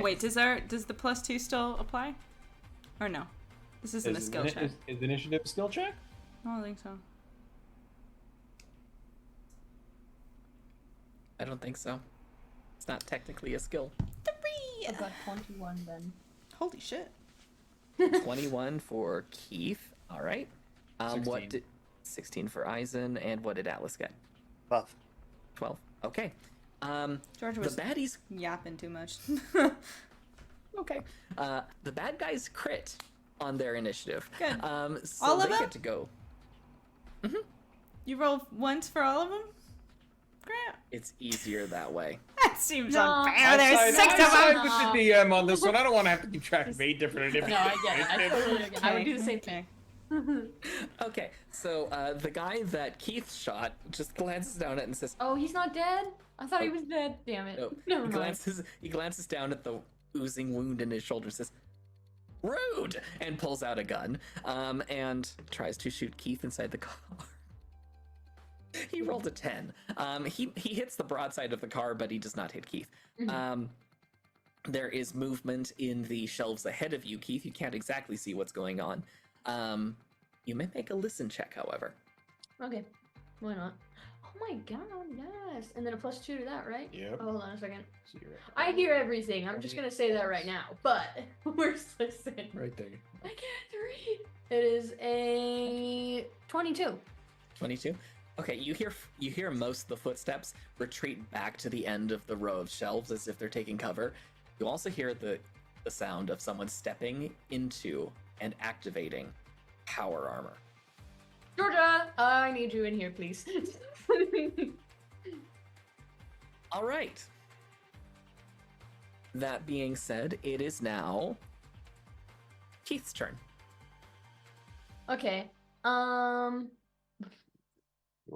Wait, does the +2 still apply? Or no? This isn't a skill check. Is initiative a skill check? I don't think so. I don't think so. It's not technically a skill. 3! I got 21 then. Holy shit. 21 for Keith. All right. 16. 16 for Eisen, and what did Atlas get? 12. 12. Okay. George The was baddies. yapping too much. Okay. The bad guys crit on their initiative. Good. So All of they them? get to go. You roll once for all of them? Grant? It's easier that way. That seems No. unfair. There's 6 I of side them. with the DM on this one. I don't want to have to keep track of 8 different No, I get it. I totally get it. I would do the same Okay. thing. Okay. So the guy that Keith shot just glances down at it and says, Oh, he's not dead? I thought he was dead. Damn it. no. Never he mind. glances down at the oozing wound in his shoulder and says, "Rude!" and pulls out a gun and tries to shoot Keith inside the car. He rolled a 10. He hits the broadside of the car, but he does not hit Keith. There is movement in the shelves ahead of you, Keith. You can't exactly see what's going on. You may make a listen check, however. Okay. Why not? Oh my god, yes. And then a +2 to that, right? Yep. Oh, hold on a second. So you're I hear everything. I'm just gonna say that right now. But where's listen? right there. I can't read. It is a 22. 22. Okay, you hear most of the footsteps retreat back to the end of the row of shelves as if they're taking cover. You also hear the sound of someone stepping into and activating power armor. Georgia, I need you in here, please. All right. That being said, it is now Keith's turn. Okay. You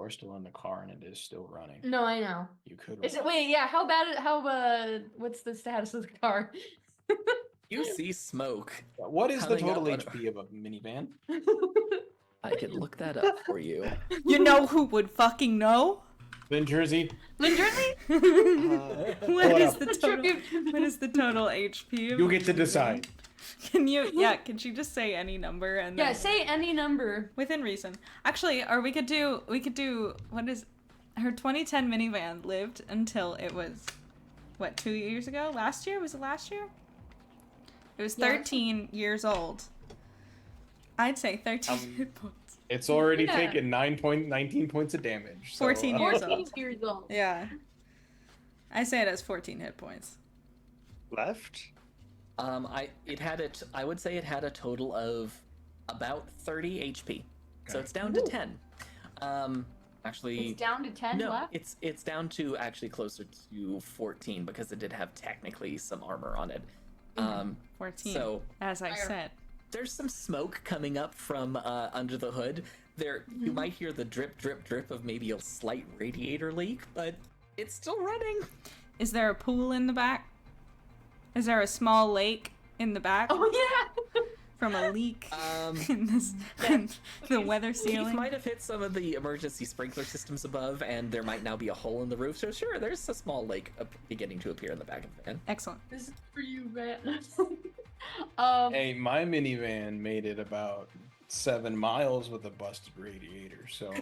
are still in the car and it is still running. No, I know. You could. Is it? Wait, yeah. How bad? What's the status of the car? You see smoke. What is the coming up total on- HP of a minivan? I can look that up for you. You know who would fucking know? Then Jersey. Lynn Jersey? What Hold is up. the total? What is the total HP? of You a get to minivan? decide. Can you? Yeah. Can she just say any number and Yeah, then, say any number. within reason? Actually, or we could do. What is her 2010 minivan lived until it was what 2 years ago? Last year? Was it last year? It was Yeah. 13 years old. I'd say 13 hit points. It's already Yeah. taken 19 points of damage. So, 14 years 14 old. years old. Yeah. I say it has 14 hit points. Left? I would say it had a total of about 30 HP. So Okay. it's down to 10. Actually, It's down to 10 no, left? it's down to actually closer to 14 because it did have technically some armor on it. 14. So as I Fire. said. there's some smoke coming up from under the hood. There, you might hear the drip, drip, drip of maybe a slight radiator leak, but it's still running. Is there a pool in the back? Is there a small lake in the back Oh, yeah. from a leak Um, in this in the weather Keith ceiling? might have hit some of the emergency sprinkler systems above, and there might now be a hole in the roof. So sure, there's a small lake beginning to appear in the back of the van. Excellent. This is for you, man. Hey, my minivan made it about 7 miles with a busted radiator. So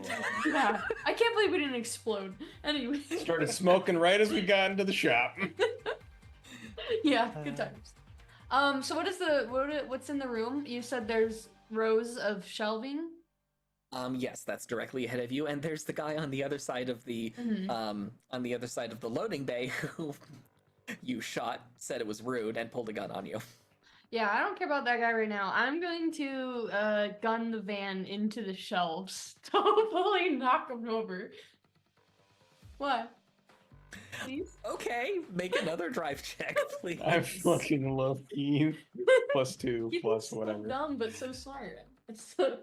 Yeah. I can't believe we didn't explode. Anyway. started smoking right as we got into the shop. Yeah, good times. So what's in the room? You said there's rows of shelving. Yes, that's directly ahead of you, and there's the guy on the other side of the loading bay who you shot, said it was rude, and pulled a gun on you. Yeah, I don't care about that guy right now. I'm going to gun the van into the shelves to hopefully knock him over. What? Please? Okay, make another drive check, please. I fucking love Eve. +2 He's plus so whatever. dumb, but so smart. It's so...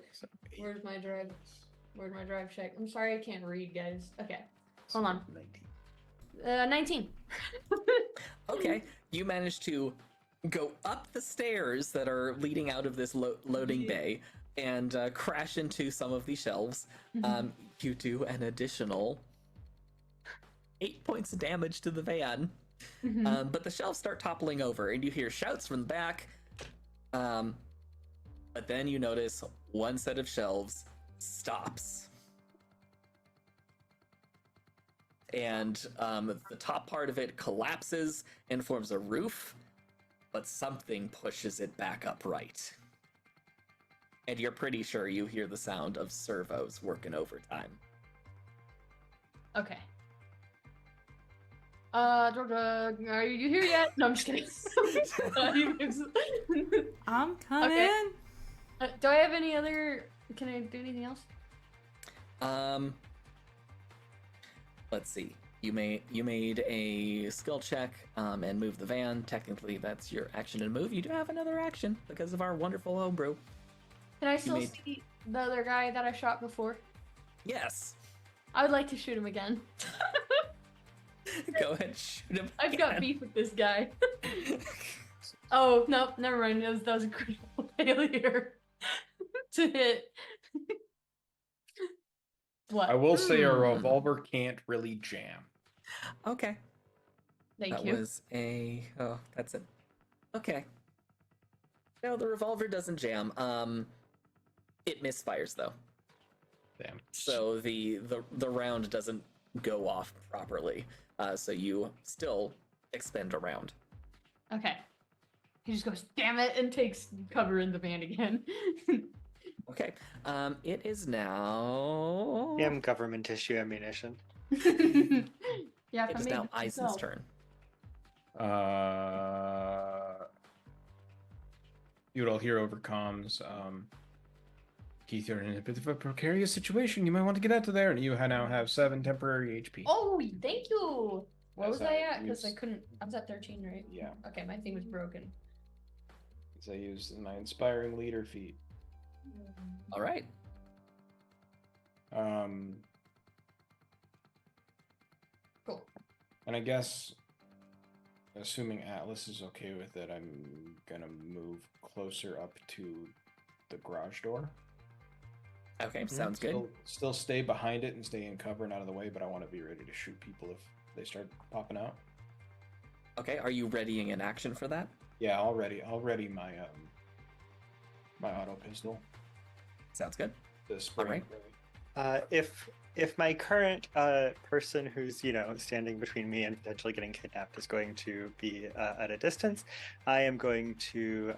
Where's my drive? Where'd my drive check? I'm sorry, I can't read, guys. Okay, hold on. 19. Okay, you managed to go up the stairs that are leading out of this loading bay and crash into some of the shelves. You do an additional 8 points of damage to the van. But the shelves start toppling over, and you hear shouts from the back. But then you notice one set of shelves stops. And the top part of it collapses and forms a roof, but something pushes it back upright. And you're pretty sure you hear the sound of servos working overtime. Okay. Georgia, are you here yet? No, I'm just kidding. I'm coming. Okay. Do I have any other? Can I do anything else? Let's see. You made a skill check and move the van. Technically, that's your action and move. You do have another action because of our wonderful homebrew. Can I still see the other guy that I shot before? Yes. I would like to shoot him again. Go ahead, shoot him. I've got beef with this guy. Oh, no, never mind. That was a critical failure to hit. What? I will say a revolver can't really jam. Okay. Thank you. That was a... Oh, that's it. Okay. No, the revolver doesn't jam. It misfires, though. Damn. So the round doesn't go off properly. So you still expend a round. Okay. He just goes, damn it, and takes cover in the van again. Okay. It is now... Government issue ammunition. Yeah, It is now Eisen's turn. You would all hear over comms. Keith, you're in a bit of a precarious situation. You might want to get out of there. And you now have 7 temporary HP. Oh, thank you. What was As I I at? Because I use- couldn't. I was at 13, right? Yeah. Okay, my thing was broken. As I use my inspiring leader feat. All right. Cool. And I guess, assuming Atlas is okay with it, I'm gonna move closer up to the garage door. Okay, sounds good. Still stay behind it and stay in cover and out of the way, but I want to be ready to shoot people if they start popping out. Okay, are you readying an action for that? Yeah, I'll ready my my auto pistol. Sounds good. The spray. Alright. If my current person who's standing between me and potentially getting kidnapped is going to be at a distance, I am going to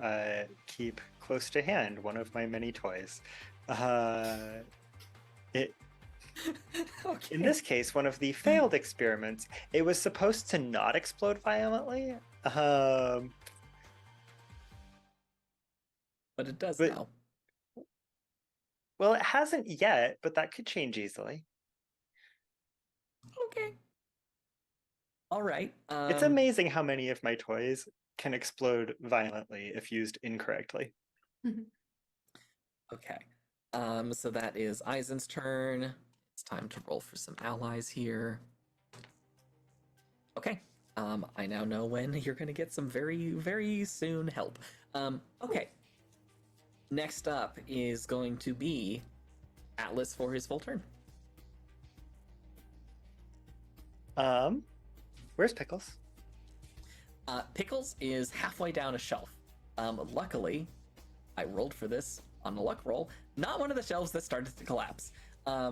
keep close to hand one of my many toys. Okay. In this case, one of the failed experiments. It was supposed to not explode violently. But it does now. Well, it hasn't yet, but that could change easily. Okay. All right. It's amazing how many of my toys can explode violently if used incorrectly. Okay. So that is Eisen's turn. It's time to roll for some allies here. Okay. I now know when you're going to get some very, very soon help. Okay. Next up is going to be Atlas for his full turn. Where's Pickles? Pickles is halfway down a shelf. Luckily, I rolled for this on a luck roll. Not one of the shelves that started to collapse. I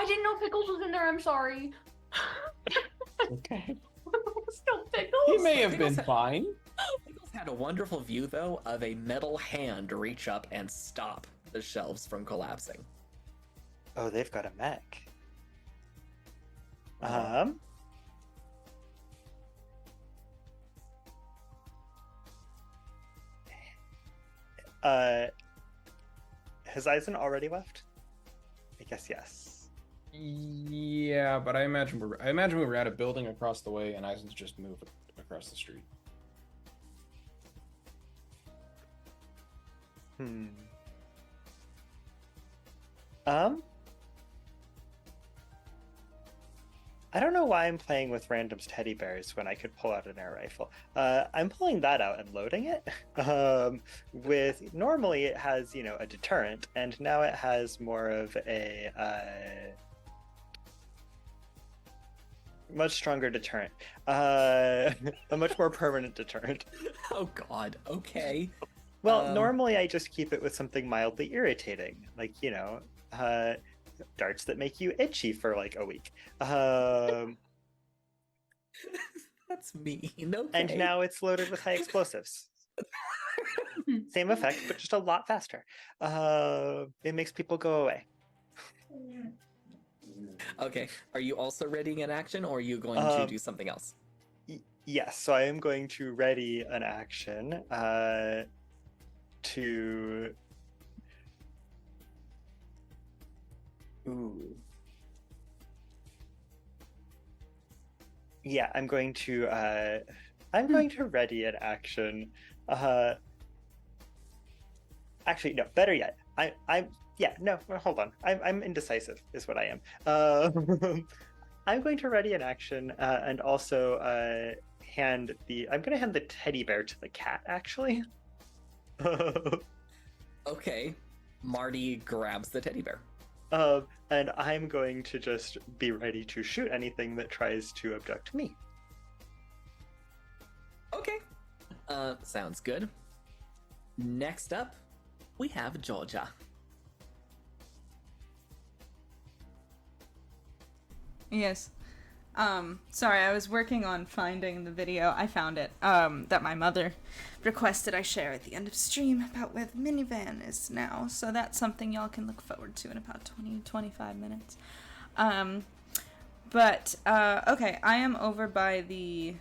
didn't know Pickles was in there. I'm sorry. Okay. Still Pickles. He may have Pickles been fine. Pickles had a wonderful view, though, of a metal hand reach up and stop the shelves from collapsing. Oh, they've got a mech. Has Eisen already left? I guess yes. Yeah, but I imagine we were at a building across the way, and Eisen's just moved across the street. I don't know why I'm playing with random's teddy bears when I could pull out an air rifle. I'm pulling that out and loading it. With normally it has, a deterrent, and now it has more of a much stronger deterrent. A much more permanent deterrent. Oh God. Okay. Well, normally I just keep it with something mildly irritating, like, darts that make you itchy for like a week. That's mean. Okay. And now it's loaded with high explosives. Same effect, but just a lot faster. It makes people go away. Okay. Are you also readying an action, or are you going to do something else? Yes, so I am going to ready an action to... Ooh. Yeah, I'm going to ready an action. Actually, no, better yet. Hold on. I'm indecisive is what I am. I'm going to ready an action and also I'm going to hand the teddy bear to the cat, actually. Okay. Marty grabs the teddy bear. And I'm going to just be ready to shoot anything that tries to abduct me. Okay. Sounds good. Next up, we have Georgia. Yes. Sorry, I was working on finding the video. I found it. That my mother requested I share at the end of stream about where the minivan is now. So that's something y'all can look forward to in about 20-25 minutes. Okay, I am over by the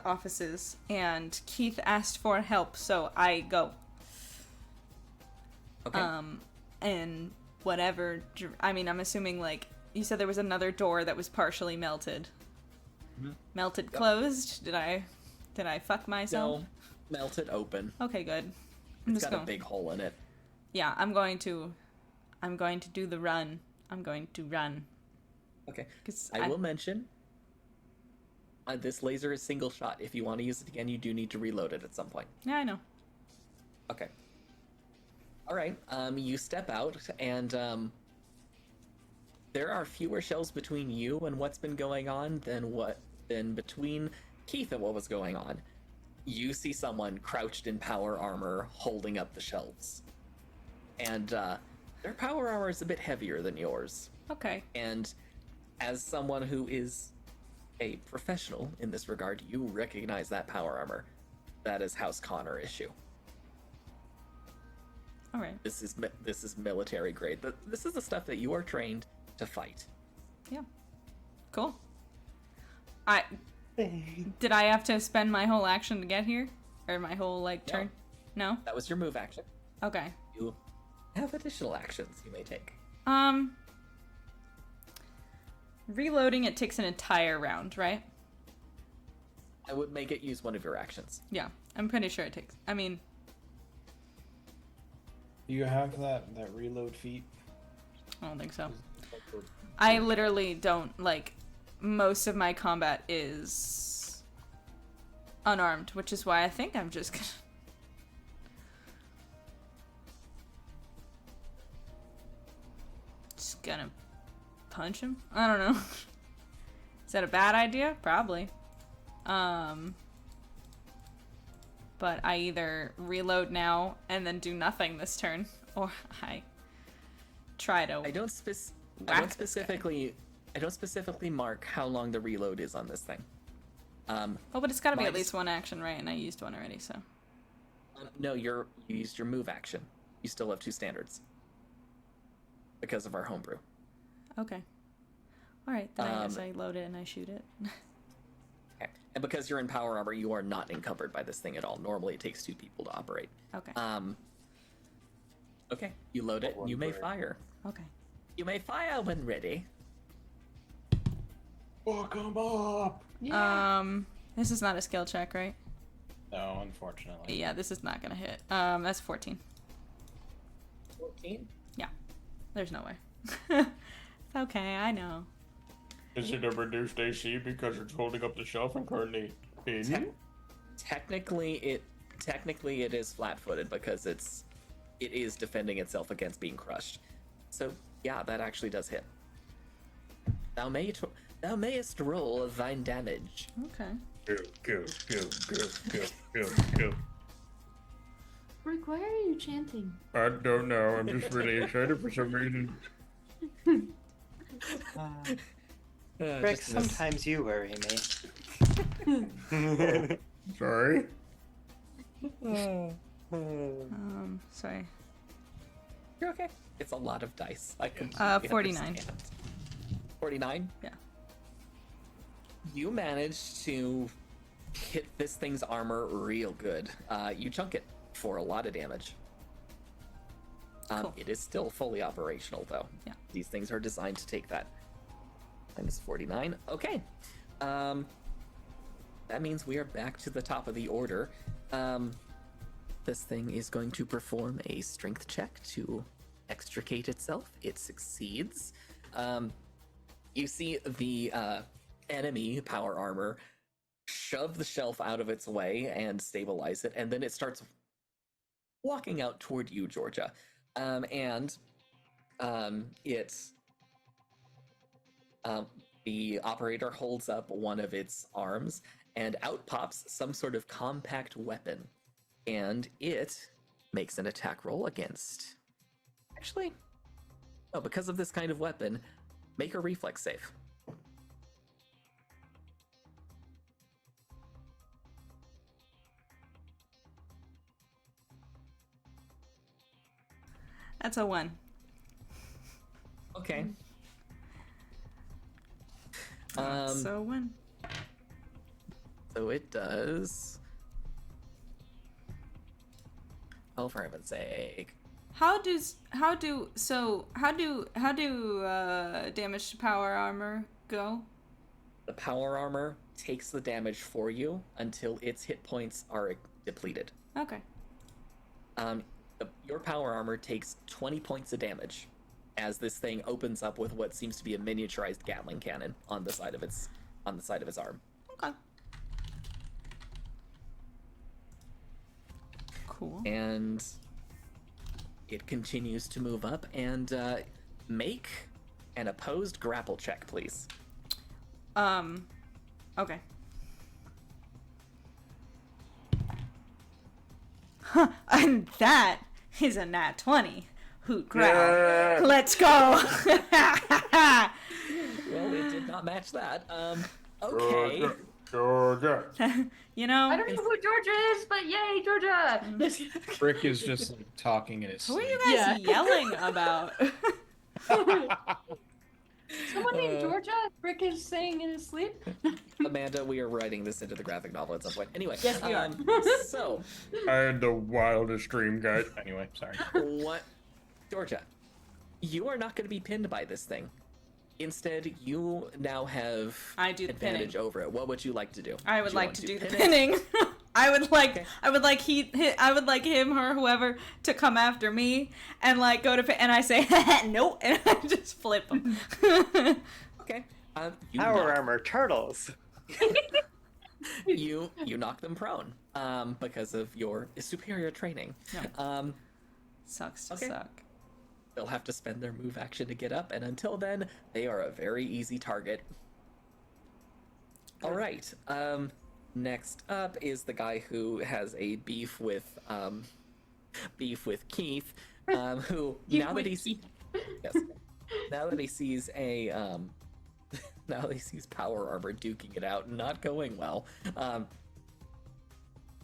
offices, and Keith asked for help, so I go. Okay. And whatever, I'm assuming, like, you said there was another door that was partially melted. Mm-hmm. Melted closed? Did I fuck myself? No, melted open. Okay, good. It's got a big hole in it. Yeah, I'm going to do the run. I'm going to run. Okay. I will mention this laser is single shot. If you want to use it again, you do need to reload it at some point. Yeah, I know. Okay. All right. You step out, and there are fewer shells between you and what's been going on than between Keith and what was going on. You see someone crouched in power armor holding up the shelves, and their power armor is a bit heavier than yours. Okay. And as someone who is a professional in this regard, you recognize that power armor. That is House Connor issue. All right. This is military grade. This is the stuff that you are trained to fight. Yeah. Cool. Did I have to spend my whole action to get here? Or my whole, turn? No? That was your move action. Okay. You have additional actions you may take. Reloading it takes an entire round, right? I would make it use one of your actions. Yeah. I'm pretty sure it takes... Do you have that reload feat? I don't think so. I literally don't, most of my combat is unarmed, which is why I think I'm just gonna punch him? I don't know. Is that a bad idea? Probably. But I either reload now and then do nothing this turn, or I try to I don't specifically mark how long the reload is on this thing. But it's gotta be at least one action, right? And I used one already, so. No, you used your move action. You still have 2 standards. Because of our homebrew. Okay. Alright, then I guess I load it and I shoot it. Okay. And because you're in power armor, you are not encumbered by this thing at all. Normally it takes 2 people to operate. Okay. Okay, you load it, you may fire. Okay. You may fire when ready. Fuck 'em up! This is not a skill check, right? No, unfortunately. Yeah, this is not gonna hit. That's 14. 14? Yeah. There's no way. It's okay, I know. Is it a reduced AC because it's holding up the shelf and currently in? Technically, it is flat-footed because it is defending itself against being crushed. So yeah, that actually does hit. Thou mayest roll thine damage. Okay. Go. Rick, why are you chanting? I don't know. I'm just really excited for some reason. Rick, Just miss. sometimes you worry me. Sorry. Sorry. You're okay. It's a lot of dice. I completely 49. understand. 49? Yeah. You managed to hit this thing's armor real good. You chunk it for a lot of damage. Cool. It is still fully operational, though. Yeah. These things are designed to take that. Times 49. Okay. That means we are back to the top of the order. This thing is going to perform a strength check to extricate itself. It succeeds. You see the enemy power armor shove the shelf out of its way and stabilize it, and then it starts walking out toward you, Georgia. The operator holds up one of its arms, and out pops some sort of compact weapon, and it makes an attack roll against. Actually, oh, because of this kind of weapon, make a reflex save. That's a 1. Okay. So 1. So it does. Oh, for heaven's sake! How do damage to power armor go? The power armor takes the damage for you until its hit points are depleted. Okay. Your power armor takes 20 points of damage as this thing opens up with what seems to be a miniaturized Gatling cannon on the side of its arm. Okay. Cool. And it continues to move up and make an opposed grapple check, please. Okay. Huh, and that is a nat 20. Hoot growl. Yeah. Let's go. Well, it did not match that. Okay. Georgia. You know, I don't know who Georgia is, but yay, Georgia! Rick is just like, talking in his who are sleep. you guys Yeah. yelling about? Someone named Georgia? Rick is saying in his sleep? Amanda, we are writing this into the graphic novel at some point. Anyway, Yes, we are. So, I had the wildest dream, guys. Anyway, sorry. what, Georgia? You are not going to be pinned by this thing. Instead, you now have I do the advantage pinning. over it. What would you like to do? I would you like want to do the pin it? pinning. I would like Okay. I would like him or whoever to come after me and like go to pin, and I say no, and I just flip him. Okay. You Power knock- armor turtles. you knock them prone because of your superior training. No. Sucks to Okay. suck. They'll have to spend their move action to get up, and until then, they are a very easy target. All right. Next up is the guy who has a beef with Keith, who now that he's yes, now that he sees a now that he sees power armor duking it out, not going well.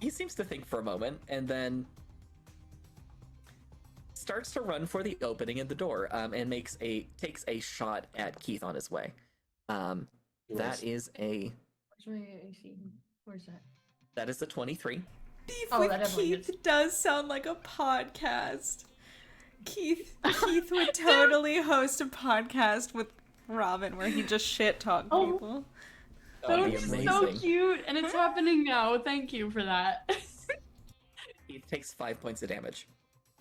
He seems to think for a moment and then starts to run for the opening in the door and takes a shot at Keith on his way. That is a Where's my AC? Where's that? that is a 23. Beef Oh, with that definitely Keith does sound like a podcast. Keith would totally host a podcast with Robin where he just shit talk Oh. people. That would be That's amazing. so cute, and it's happening now. Thank you for that. Keith takes 5 points of damage.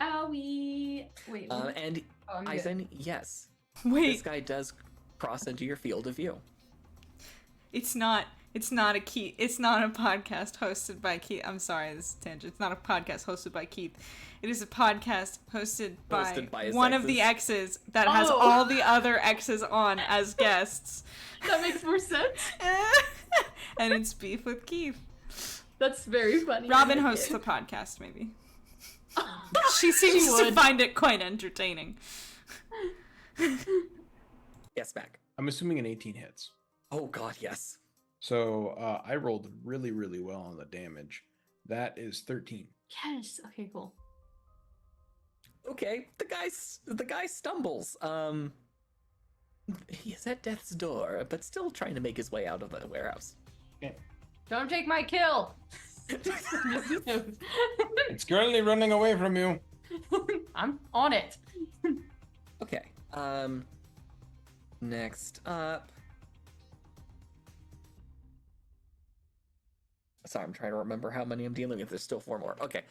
Owie. Wait. And Oh, I'm good. Eisen, yes, This Wait, guy does cross into your field of view. it's not a podcast hosted by Keith. I'm sorry, this is a tangent. It's not a podcast hosted by Keith. It is a podcast hosted by his one of the exes that has Oh. all the other exes on as guests. That makes more sense. And it's Beef with Keith. That's very funny. Robin Okay. hosts the podcast, maybe. She seems to would. find it quite entertaining. Yes, Mac. I'm assuming an 18 hits. Oh God, yes. So I rolled really, really well on the damage. That is 13. Yes. Okay, cool. Okay, the guy stumbles. He's at death's door, but still trying to make his way out of the warehouse. Don't take my kill. It's currently running away from you. I'm on it. Okay. Next up. Sorry, I'm trying to remember how many I'm dealing with. There's still 4 more. Okay.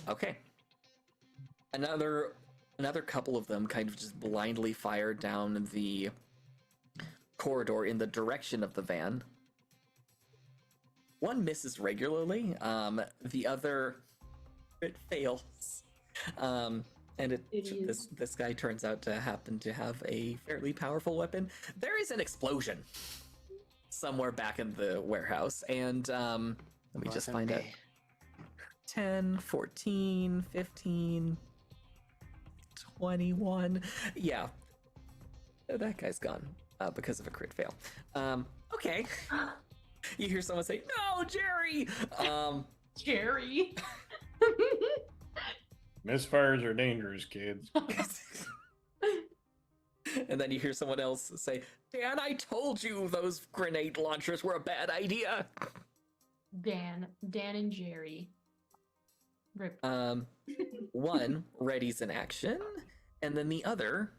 Okay. Another couple of them kind of just blindly fire down the corridor in the direction of the van. One misses regularly. The other, it fails. And this guy turns out to happen to have a fairly powerful weapon. There is an explosion somewhere back in the warehouse, and let me just find out. 10, 14, 15, 21. Yeah, that guy's gone because of a crit fail. Okay. You hear someone say, "No, Jerry!" Jerry. Misfires are dangerous, kids. And then you hear someone else say, "Dan, I told you those grenade launchers were a bad idea." Dan and Jerry. Rip. One readies in action, and then the other,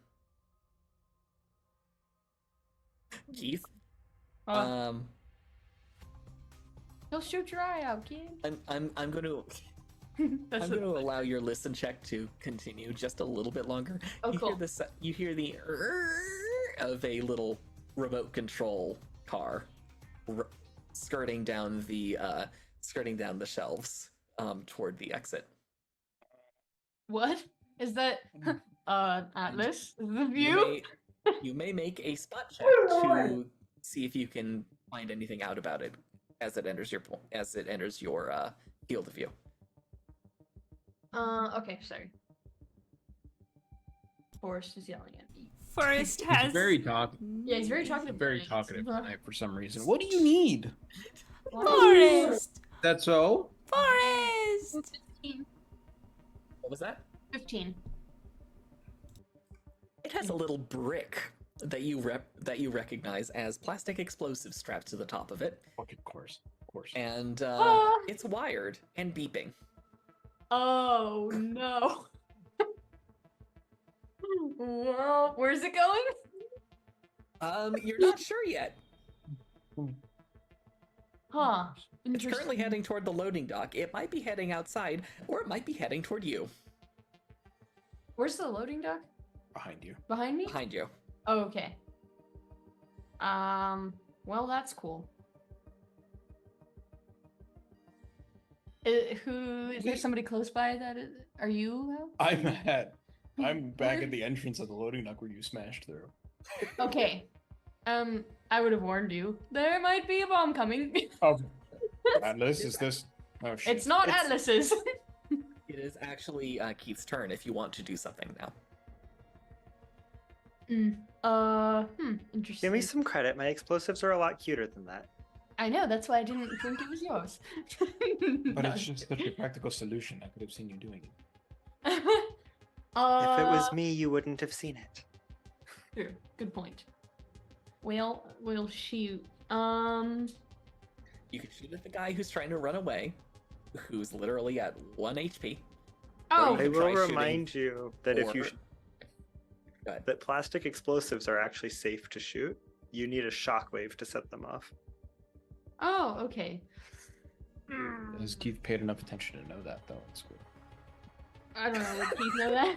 Keith. He'll shoot your eye out, kid. I'm going to allow your listen check to continue just a little bit longer. Oh, cool. You hear the of a little remote control car skirting down the shelves toward the exit. What is that? Atlas? Is the view? You may make a spot check to see if you can find anything out about it as it enters your field of view. Okay, sorry. Forrest is yelling at me. Forrest He's has. very talkative. Yeah, he's very talkative. Very tonight. talkative tonight for some reason. What do you need? Forrest! That's all? Forrest! 15. What was that? 15. It has a little brick that you recognize as plastic explosive strapped to the top of it, Of course. and it's wired and beeping. Oh no. Well, where's it going? You're not sure yet. Huh. It's currently heading toward the loading dock. It might be heading outside, or it might be heading toward you. Where's the loading dock? Behind you. Behind me? Behind you. Oh, okay. Well, that's cool. Is there somebody close by that is, are you? I'm back at the entrance of the loading dock where you smashed through. Okay. I would have warned you. There might be a bomb coming. Oh, Atlas, is this? Oh shit. It's not Atlas's. It is actually Keith's turn if you want to do something now. Interesting. Give me some credit. My explosives are a lot cuter than that. I know, that's why I didn't think it was yours. But it's just such a practical solution. I could have seen you doing it. If it was me, you wouldn't have seen it. True. Good point. Well, we'll shoot. You can shoot at the guy who's trying to run away, who's literally at 1 HP. Oh, I You try will shooting remind you that if you or- Go ahead. that plastic explosives are actually safe to shoot. You need a shockwave to set them off. oh, okay. Has Keith paid enough attention to know that, though? It's good. I don't know. Would Keith know that?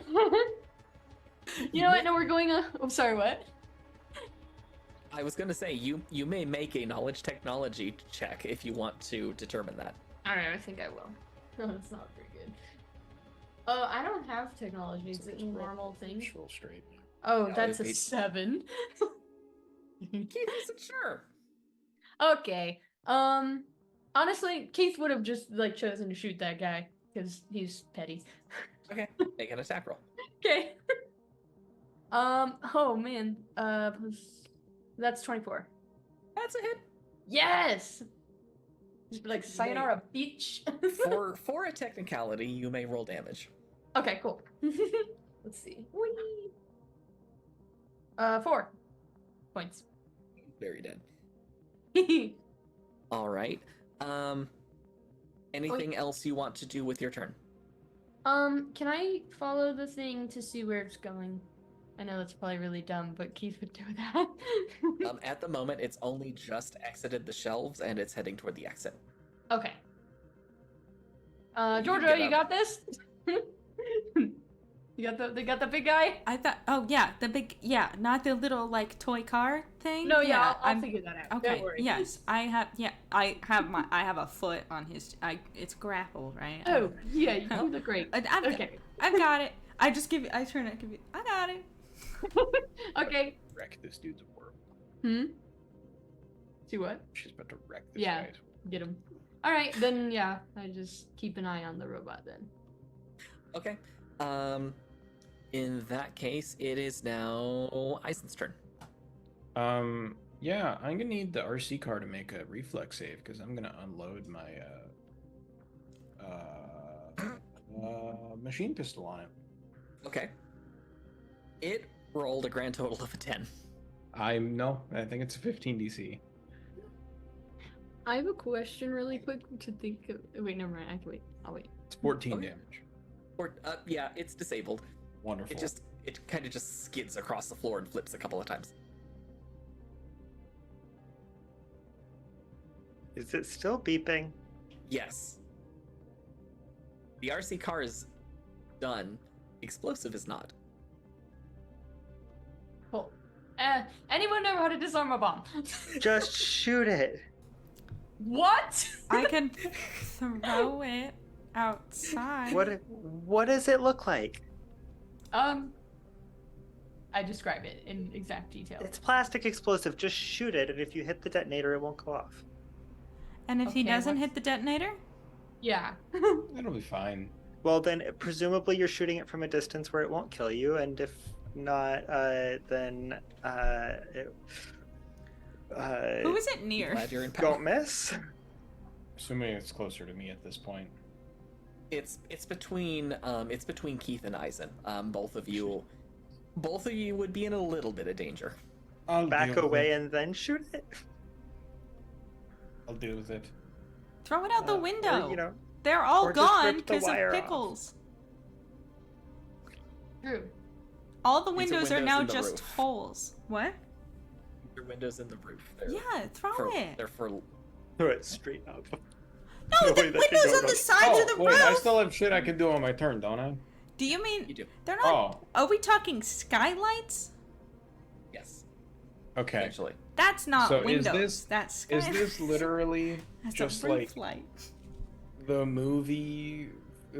You know what? No, we're going. I'm sorry. What? I was gonna say you may make a knowledge technology check if you want to determine that. All right. I think I will. No, that's not very good. I don't have technology. It's a normal thing. Roll straight. Oh, No, that's a it- 7. Keith isn't sure. Okay. Honestly, Keith would have just like chosen to shoot that guy because he's petty. Okay, make an attack roll. Okay. Oh man. That's 24. That's a hit. Yes. Just be like sayonara, bitch. For a technicality, you may roll damage. Okay, cool. Let's see. Whee! 4 points. Very dead. All right. Anything else you want to do with your turn? Can I follow the thing to see where it's going? I know that's probably really dumb, but Keith would do that. At the moment, it's only just exited the shelves and it's heading toward the exit. Okay. can Georgia, get you up. got this? They got the big guy? I thought, oh yeah, the big, yeah, not the little like toy car thing. No, yeah, I'll I'm figure that out. okay. Don't worry. Yes, I have a foot on his. It's grappled, right? Oh, yeah, you look great. Okay. I've got it. I just give you. I turn it. Give you. I got it. Okay. Wreck this dude's world. See what? She's about to wreck this Yeah. guy's world. Get him. All right, then yeah, I just keep an eye on the robot then. Okay. In that case, it is now Eisen's turn. Yeah, I'm gonna need the RC car to make a reflex save because I'm gonna unload my machine pistol on it. Okay. It rolled a grand total of a 10. I think it's a 15 DC. I have a question really quick to think of. Wait, never mind. I can wait. I'll wait. It's 14 Okay. damage. Or yeah, it's disabled. Wonderful. It kind of just skids across the floor and flips a couple of times. Is it still beeping? Yes. The RC car is done. Explosive is not. Cool. Anyone know how to disarm a bomb? Just shoot it. What? I can throw it outside. What does it look like? I describe it in exact detail. It's plastic explosive. Just shoot it, and if you hit the detonator, it won't go off. And if he Okay, doesn't what's- hit the detonator, Yeah. That'll be fine. Well, then presumably you're shooting it from a distance where it won't kill you, and if not, then who is it near? Glad you're in power. don't miss. Assuming it's closer to me at this point. It's between Keith and Eisen. Both of you would be in a little bit of danger. I'll Back deal with away it. and then shoot it. I'll deal with it. Throw it out the Or, window. They're all or just gone rip the because of wire off. pickles. True. All the These are windows are windows now in the just roof. holes. What? Your windows in the roof. They're Yeah, throw it. They're for Throw it straight up. No, No the way that can windows go on the wrong. sides of the wait, I roof. still have shit I can do on my turn, don't I? Do you mean you do. they're not? Oh, Are we talking skylights? Yes. okay. Actually. That's not So is windows. this- That's Is sky- this literally That's just a like roof light. the movie?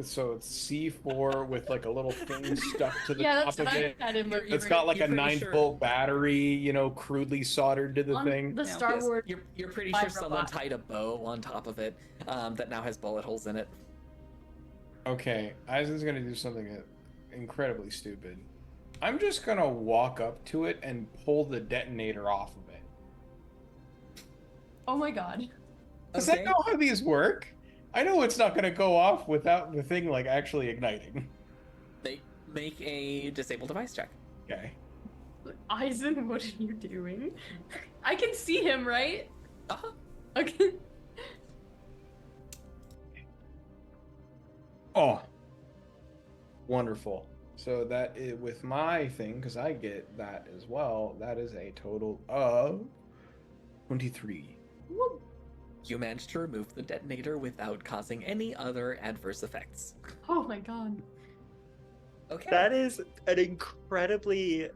So it's C4 with like a little thing stuck to the Yeah, top that's what of I it. had in my. It's got like You're a pretty 9-volt battery, crudely soldered to the on thing. the Yeah. Star Yes, Wars. You're pretty Live sure someone robot. tied a bow on top of it that now has bullet holes in it. Okay, Eisen's gonna do something incredibly stupid. I'm just gonna walk up to it and pull the detonator off of it. Oh my god. Does that know how these work? I know it's not gonna go off without the thing like actually igniting. Make a disable device check. Okay. Eisen, what are you doing? I can see him, right? Uh-huh. Okay. Oh, wonderful. So that is with my thing, because I get that as well. That is a total of 23. Woo. You managed to remove the detonator without causing any other adverse effects. Oh my god. Okay. That is an incredibly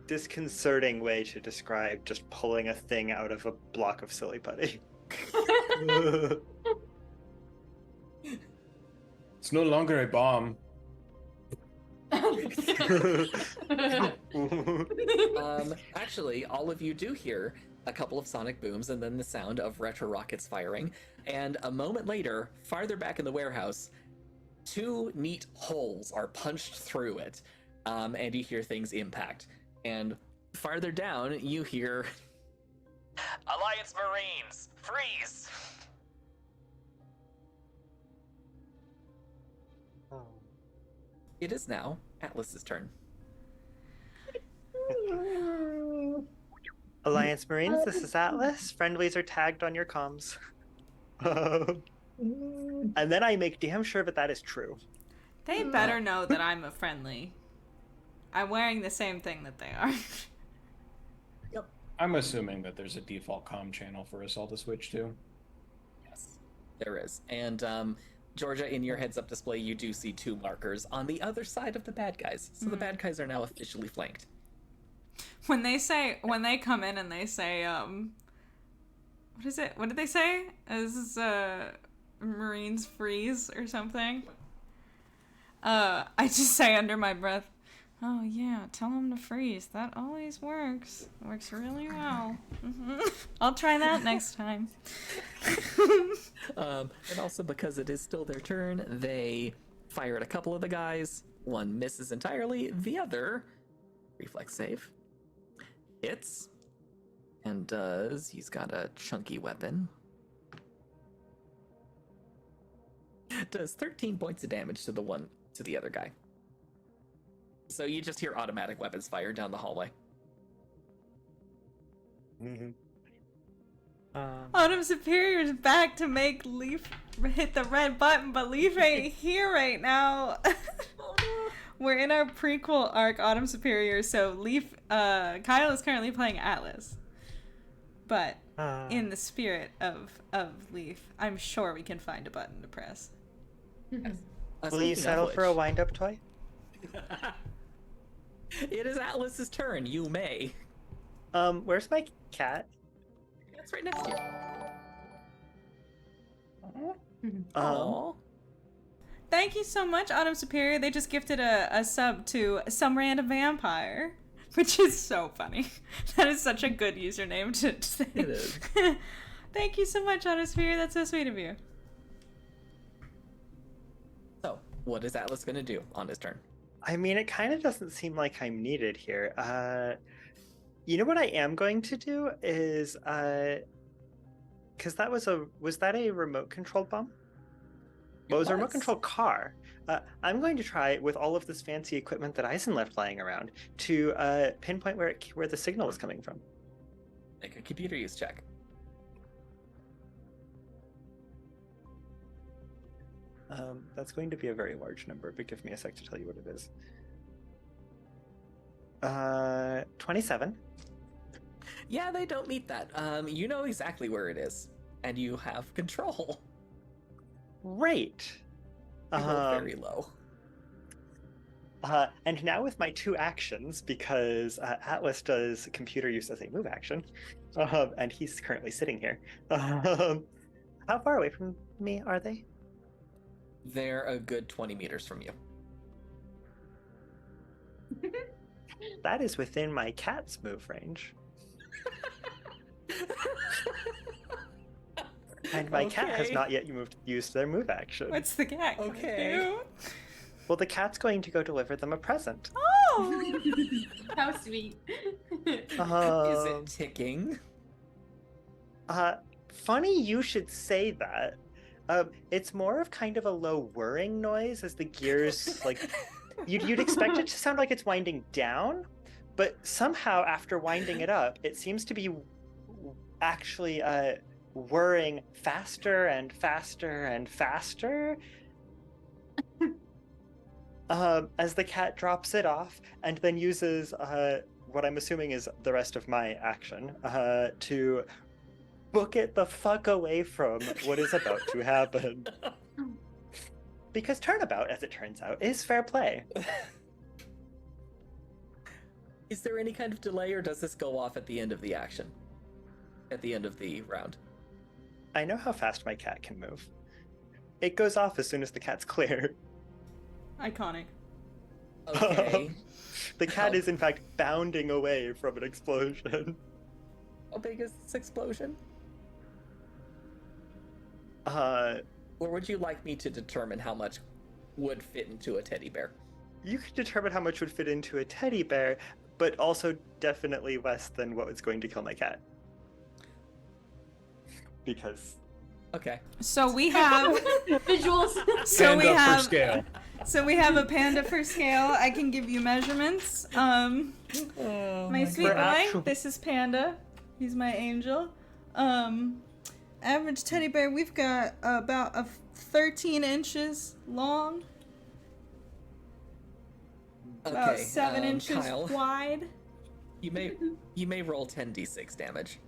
disconcerting way to describe just pulling a thing out of a block of silly putty. It's no longer a bomb. Actually, all of you do hear a couple of sonic booms and then the sound of retro rockets firing. And a moment later, farther back in the warehouse, 2 neat holes are punched through it. And you hear things impact. And farther down, you hear Alliance Marines, freeze! It is now Atlas's turn. Alliance Marines, this is Atlas. Friendlies are tagged on your comms. And then I make damn sure that is true. They better know that I'm a friendly. I'm wearing the same thing that they are. Yep. I'm assuming that there's a default comm channel for us all to switch to. Yes, there is. And Georgia, in your heads-up display, you do see 2 markers on the other side of the bad guys. So the bad guys are now officially flanked. When they come in and they say, what is it? What did they say? This is, Marines freeze or something. I just say under my breath, oh yeah, tell them to freeze. That always works. Works really well. I'll try that next time. And also because it is still their turn, they fire at a couple of the guys. One misses entirely. The other, reflex save, hits, and he's got a chunky weapon. Does 13 points of damage to the other guy. So you just hear automatic weapons fire down the hallway. Autumn Superior's back to make Leaf hit the red button, but Leaf ain't here right now. We're in our prequel arc, Autumn Superior, so Leaf, Kyle is currently playing Atlas. But in the spirit of Leaf, I'm sure we can find a button to press. Will you settle for a wind-up toy? It is Atlas's turn. You may. Where's my cat? That's right next to you. Aww. Thank you so much, Autumn Superior. They just gifted a sub to Some Random Vampire, which is so funny. That is such a good username to say. It is. Thank you so much, Autumn Superior. That's so sweet of you. So, what is Atlas going to do on his turn? I mean, it kind of doesn't seem like I'm needed here. You know what I am going to do is, because was that a remote controlled bomb? Well, it was a remote controlled car. I'm going to try, with all of this fancy equipment that Eisen left lying around, to pinpoint where the signal is coming from. Make a computer use check. That's going to be a very large number, but give me a sec to tell you what it is. 27. Yeah, they don't meet that. You know exactly where it is, and you have control. Right. You rolled very low. And now with my 2 actions, because Atlas does computer use as a move action, and he's currently sitting here. How far away from me are they? They're a good 20 meters from you. That is within my cat's move range. And my cat has not yet used their move action. What's the cat gonna do? Well, the cat's going to go deliver them a present. Oh! How sweet. Is it ticking? Funny you should say that. It's more of kind of a low whirring noise as the gears, like, you'd expect it to sound like it's winding down, but somehow after winding it up, it seems to be actually whirring faster and faster and faster as the cat drops it off and then uses what I'm assuming is the rest of my action to book it the fuck away from what is about to happen. Because turnabout, as it turns out, is fair play. Is there any kind of delay, or does this go off at the end of the action? At the end of the round? I know how fast my cat can move. It goes off as soon as the cat's clear. Iconic. Okay. The cat is in fact bounding away from an explosion. How big is this explosion? Uh, Or would you like me to determine how much would fit into a teddy bear? you could determine how much would fit into a teddy bear, but also definitely less than what was going to kill my cat. Because Okay. So we have. Visuals. So we Stand up for have. scale. So we have a panda for scale. I can give you measurements. My sweet For boy. actual- This is Panda. He's my angel. Average teddy bear. We've got about 13 inches long. About Okay. 7 inches Kyle, wide. you may roll 10d6 damage.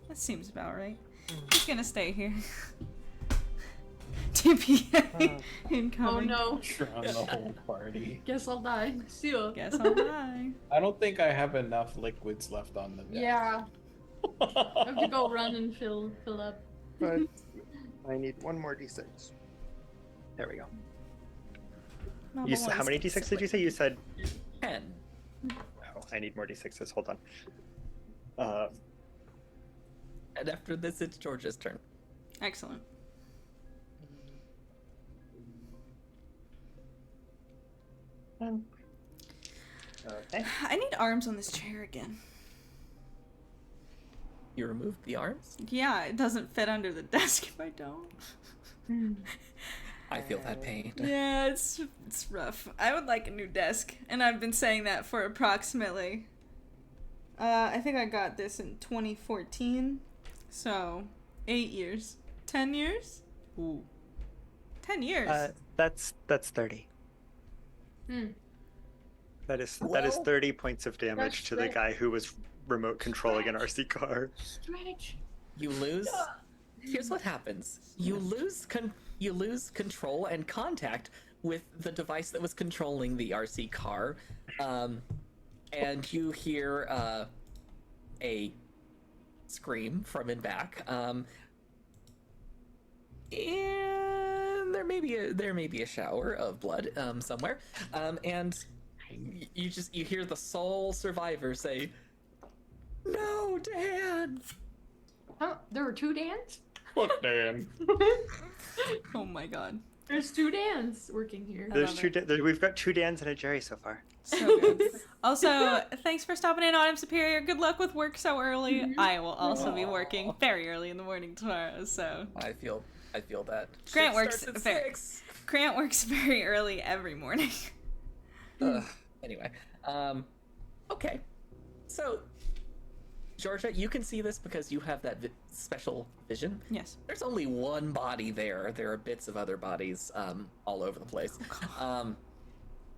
That seems about right. He's gonna stay here. TPA Oh incoming. no. Drown the whole party. Guess I'll die. See ya. Guess I'll die. I don't think I have enough liquids left on the deck. Yeah. I have to go run and fill up. but I need one more d6. There we go. Mama How wants many to d6 sit did you say? You said. 10. Oh, I need more d6s. Hold on. And after this, it's George's turn. Excellent. Okay. I need arms on this chair again. You removed the arms? Yeah, it doesn't fit under the desk if I don't. I feel that pain. Yeah, it's rough. I would like a new desk, and I've been saying that for approximately. I think I got this in 2014, so 8 years, 10 years. Ooh, 10 years. That's 30. Hmm. That is Well, 30 points of damage that's to the right. guy who was remote controlling an RC car. Stretch. You lose. Here's what happens. You lose control and contact with the device that was controlling the RC car, and you hear a scream from in back. And there may be a shower of blood somewhere, and you hear the sole survivor say, "No, Dan." Huh? There were 2 Dans? Fuck Dan. Oh my god, There's 2 Dans working here. There's love we've got 2 Dans and a Jerry so far. so good. Also, thanks for stopping in, Autumn Superior. Good luck with work so early. Mhm. I will also be working very early in the morning tomorrow, so. I feel that. Grant Shift works starts at very- 6. Grant works very early every morning. Anyway, okay. So, Georgia, you can see this because you have that special vision. Yes. There's only one body there. There are bits of other bodies all over the place.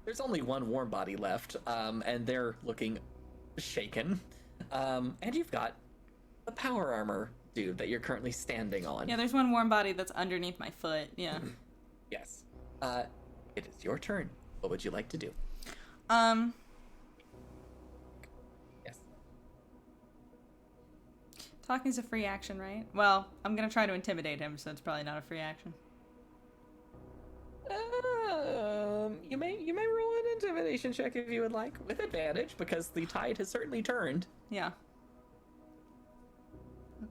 There's only one warm body left, and they're looking shaken. And you've got the power armor dude that you're currently standing on. Yeah, there's one warm body that's underneath my foot. Yeah. Yes. It is your turn. What would you like to do? Yes. Talking's a free action, right? Well, I'm gonna try to intimidate him, so it's probably not a free action. You may roll an intimidation check if you would like, with advantage, because the tide has certainly turned. Yeah.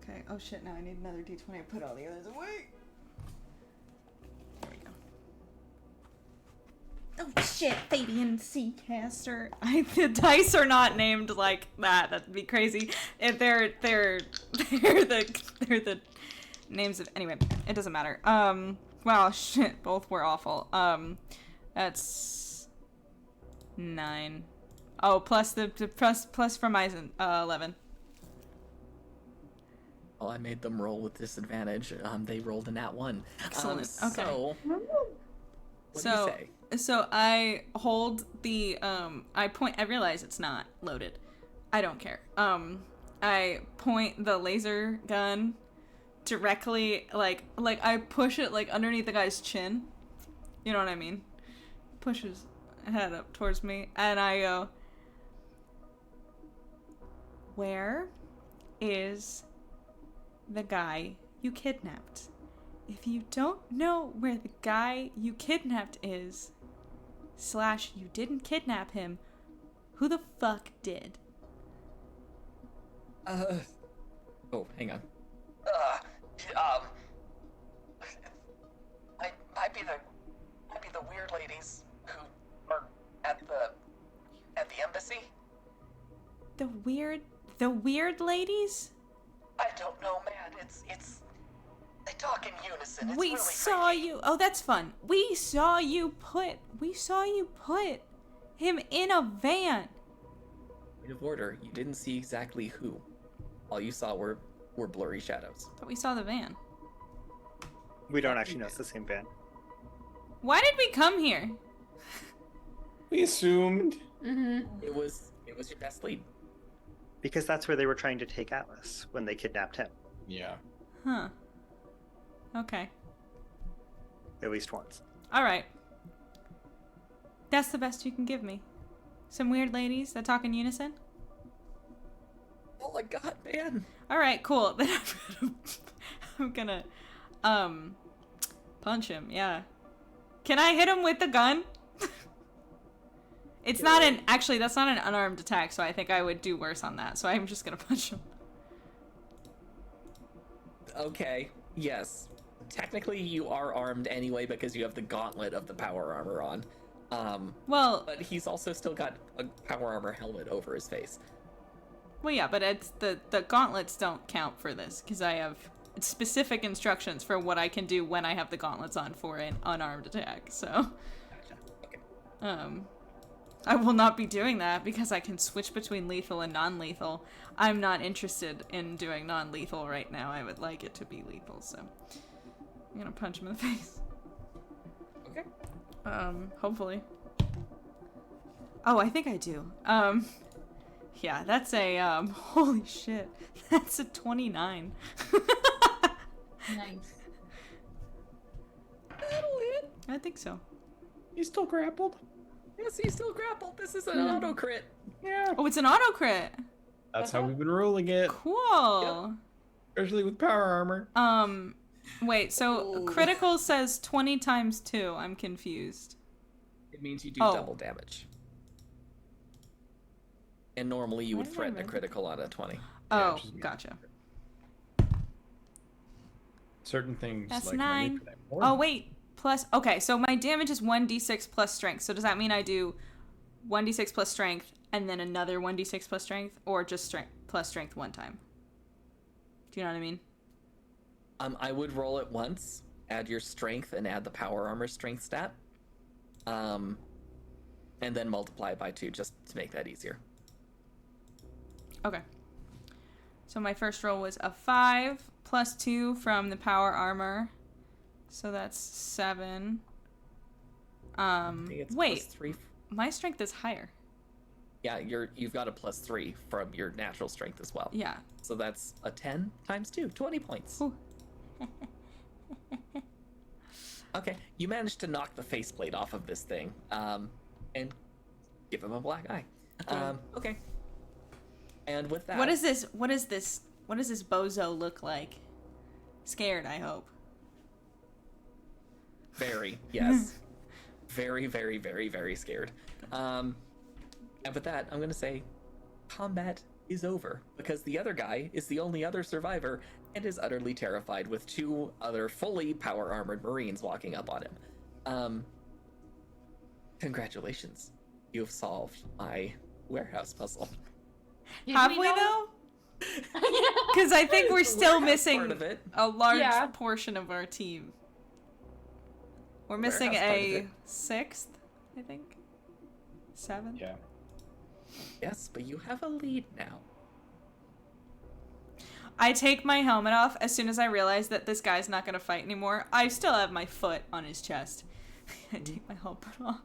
Okay. Oh shit! Now I need another D20. I put all the others away. There we go. Oh shit! Fabian Seacaster. The dice are not named like that. That'd be crazy. If they're the names of anyway. It doesn't matter. Wow. Shit. Both were awful. That's 9. Oh, plus the plus from Eisen. 11. Well, I made them roll with disadvantage. They rolled a nat 1. Excellent. Okay. So, what do you say? So I hold the I point. I realize it's not loaded. I don't care. I point the laser gun directly, like I push it like underneath the guy's chin. You know what I mean? Pushes head up towards me, and I go, Where is the guy you kidnapped? If you don't know where the guy you kidnapped is, / you didn't kidnap him, who the fuck did? Oh, hang on. Might be the weird ladies who are at the embassy. The weird ladies? I don't know, man. It's they talk in unison. It's We really saw freaky. you. Oh, that's fun. We saw you put him in a van. Point of order, you didn't see exactly who. All you saw were blurry shadows. But we saw the van. We don't actually know it's the same van. Why did we come here? We assumed. It was your best lead. Because that's where they were trying to take Atlas when they kidnapped him. Yeah. Huh. Okay. At least once. Alright. That's the best you can give me. Some weird ladies that talk in unison? Oh my god, man! Alright, cool. Then I'm gonna punch him, yeah. Can I hit him with the gun? It's not an actually that's not an unarmed attack, so I think I would do worse on that. So I'm just gonna punch him. Okay, yes. Technically, you are armed anyway because you have the gauntlet of the power armor on. Well, But he's also still got a power armor helmet over his face. well, yeah, but it's the gauntlets don't count for this because I have specific instructions for what I can do when I have the gauntlets on for an unarmed attack. So, Gotcha. Okay. I will not be doing that because I can switch between lethal and non-lethal. I'm not interested in doing non-lethal right now. I would like it to be lethal, so I'm gonna punch him in the face. Okay. Hopefully. Oh, I think I do. Yeah, that's a, holy shit. That's a 29. Nice. That'll hit. I think so. He's still grappled. Yes, he's still grappled. This is an auto crit. Yeah. Oh, it's an auto crit. That's how we've been rolling it, Cool. especially with power armor. Wait, so Ooh. critical says 20 times 2. I'm confused. It means you do Oh. double damage. And normally you would Why did I threaten a remember critical on a 20. Oh, just- gotcha. Certain things That's like 9. manipulate more. Oh, wait. Plus, okay, so my damage is 1d6 plus strength. So does that mean I do 1d6 plus strength and then another 1d6 plus strength? Or just strength plus strength one time? Do you know what I mean? I would roll it once, add your strength, and add the power armor strength stat. And then multiply by 2 just to make that easier. Okay. So my first roll was a 5 plus 2 from the power armor. So that's 7. I think it's Wait, plus 3. my strength is higher. Yeah, you've got a plus 3 from your natural strength as well. Yeah. So that's a 10 times 2, 20 points. Ooh. Okay, you managed to knock the faceplate off of this thing, and give him a black eye. Okay. And with that, What is this? What is this? What does this bozo look like? Scared, I hope. Very, yes. Very, very, very, very scared. And with that, I'm gonna say combat is over because the other guy is the only other survivor and is utterly terrified with 2 other fully power armored Marines walking up on him. Congratulations. You have solved my warehouse puzzle. Did Have we know? though? Yeah. Because I think we're The still warehouse missing part of it. a large Yeah. portion of our team. We're The missing warehouse part of a it. 6th, I think. 7. Yeah. Yes, but you have a lead now. I take my helmet off as soon as I realize that this guy's not gonna fight anymore. I still have my foot on his chest. I take my helmet off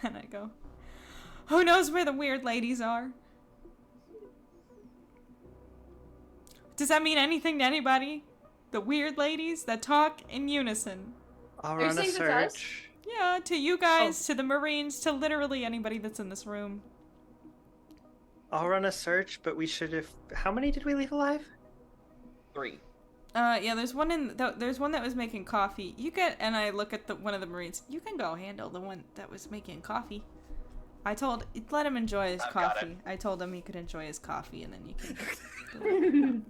and I go, who knows where the weird ladies are? Does that mean anything to anybody? The weird ladies that talk in unison. I'll Are you run a saying that's us? search. Yeah, to you guys, to the Marines, to literally anybody that's in this room. I'll run a search, but we should have. How many did we leave alive? 3. Yeah, there's one there's one that was making coffee. And I look at one of the Marines. You can go handle the one that was making coffee. Let him enjoy his I've got coffee. it. I told him he could enjoy his coffee, and then you can.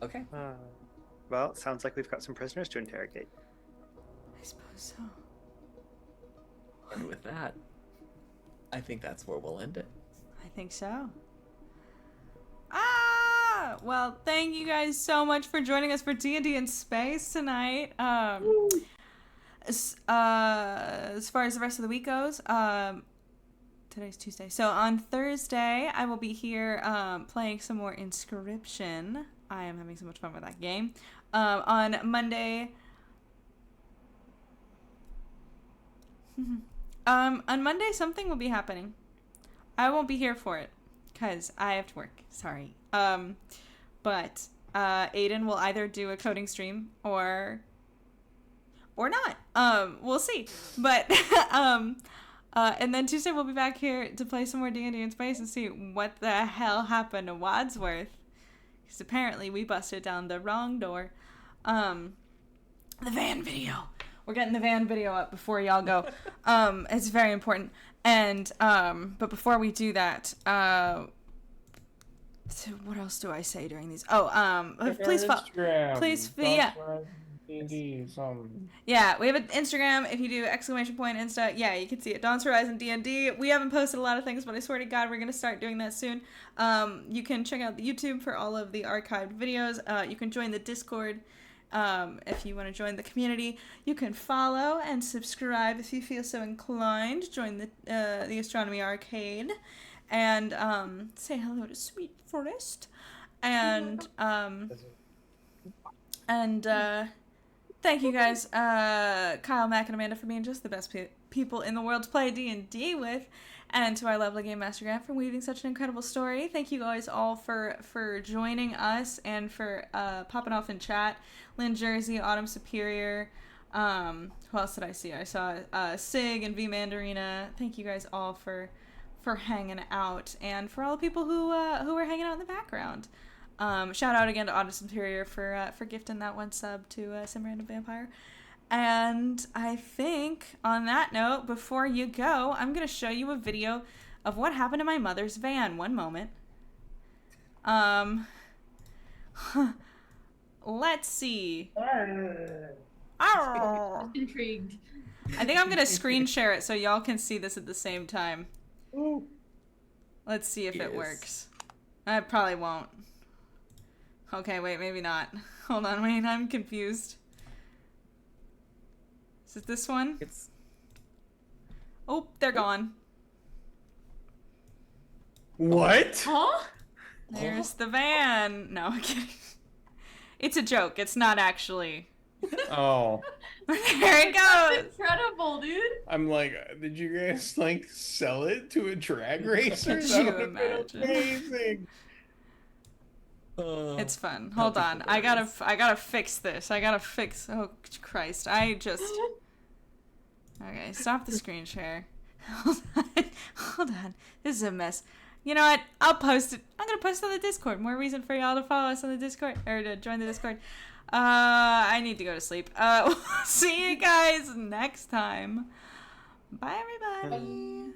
Okay. Well, it sounds like we've got some prisoners to interrogate. I suppose so. And with that, I think that's where we'll end it. I think so. Well, thank you guys so much for joining us for D&D in Space tonight. As far as the rest of the week goes, today's Tuesday. So on Thursday, I will be here playing some more Inscription. I am having so much fun with that game. On Monday... on Monday, something will be happening. I won't be here for it, because I have to work. Sorry. But Aiden will either do a coding stream or not. We'll see. But and then Tuesday we'll be back here to play some more D&D in Space and see what the hell happened to Wadsworth. Because apparently we busted down the wrong door. The van video. We're getting the van video up before y'all go. It's very important. And but before we do that, so what else do I say during these? Please follow. Please, yeah. Yeah, we have an Instagram. If you do ! Insta, yeah, you can see it. Dawn's Horizon D&D. We haven't posted a lot of things, but I swear to God, we're gonna start doing that soon. You can check out the YouTube for all of the archived videos. You can join the Discord. If you want to join the community, you can follow and subscribe if you feel so inclined. Join the Astronomy Arcade, and say hello to Sweet Forest, and thank you guys, Kyle, Mac, and Amanda, for being just the best people in the world to play D&D with, and to our lovely Game Master Grant for weaving such an incredible story. Thank you guys all for joining us and for popping off in chat. Lynn Jersey, Autumn Superior, who else did I see? I saw Sig and V Mandarina. Thank you guys all for hanging out, and for all the people who were hanging out in the background. Shout out again to Autumn Superior for gifting that one sub to some random vampire. And I think on that note, before you go, I'm gonna show you a video of what happened to my mother's van. One moment. Let's see. Oh. Intrigued. I think I'm gonna screen share it so y'all can see this at the same time. Let's see if it works. I probably won't. Okay, wait, maybe not. Hold on, wait, I'm confused. Is it this one? Oh, they're gone. What? Huh? There's the van. No, I'm kidding. It's a joke. It's not actually. Oh. There it goes. Incredible, dude. I'm like, did you guys like sell it to a drag racer? Could That you would've been imagine? amazing. It's fun. Hold on. I gotta fix this. Oh, Christ. Okay, stop the screen share. Hold on. This is a mess. You know what? I'll post it. I'm gonna post it on the Discord. More reason for y'all to follow us on the Discord, or to join the Discord. I need to go to sleep. We'll see you guys next time. Bye, everybody.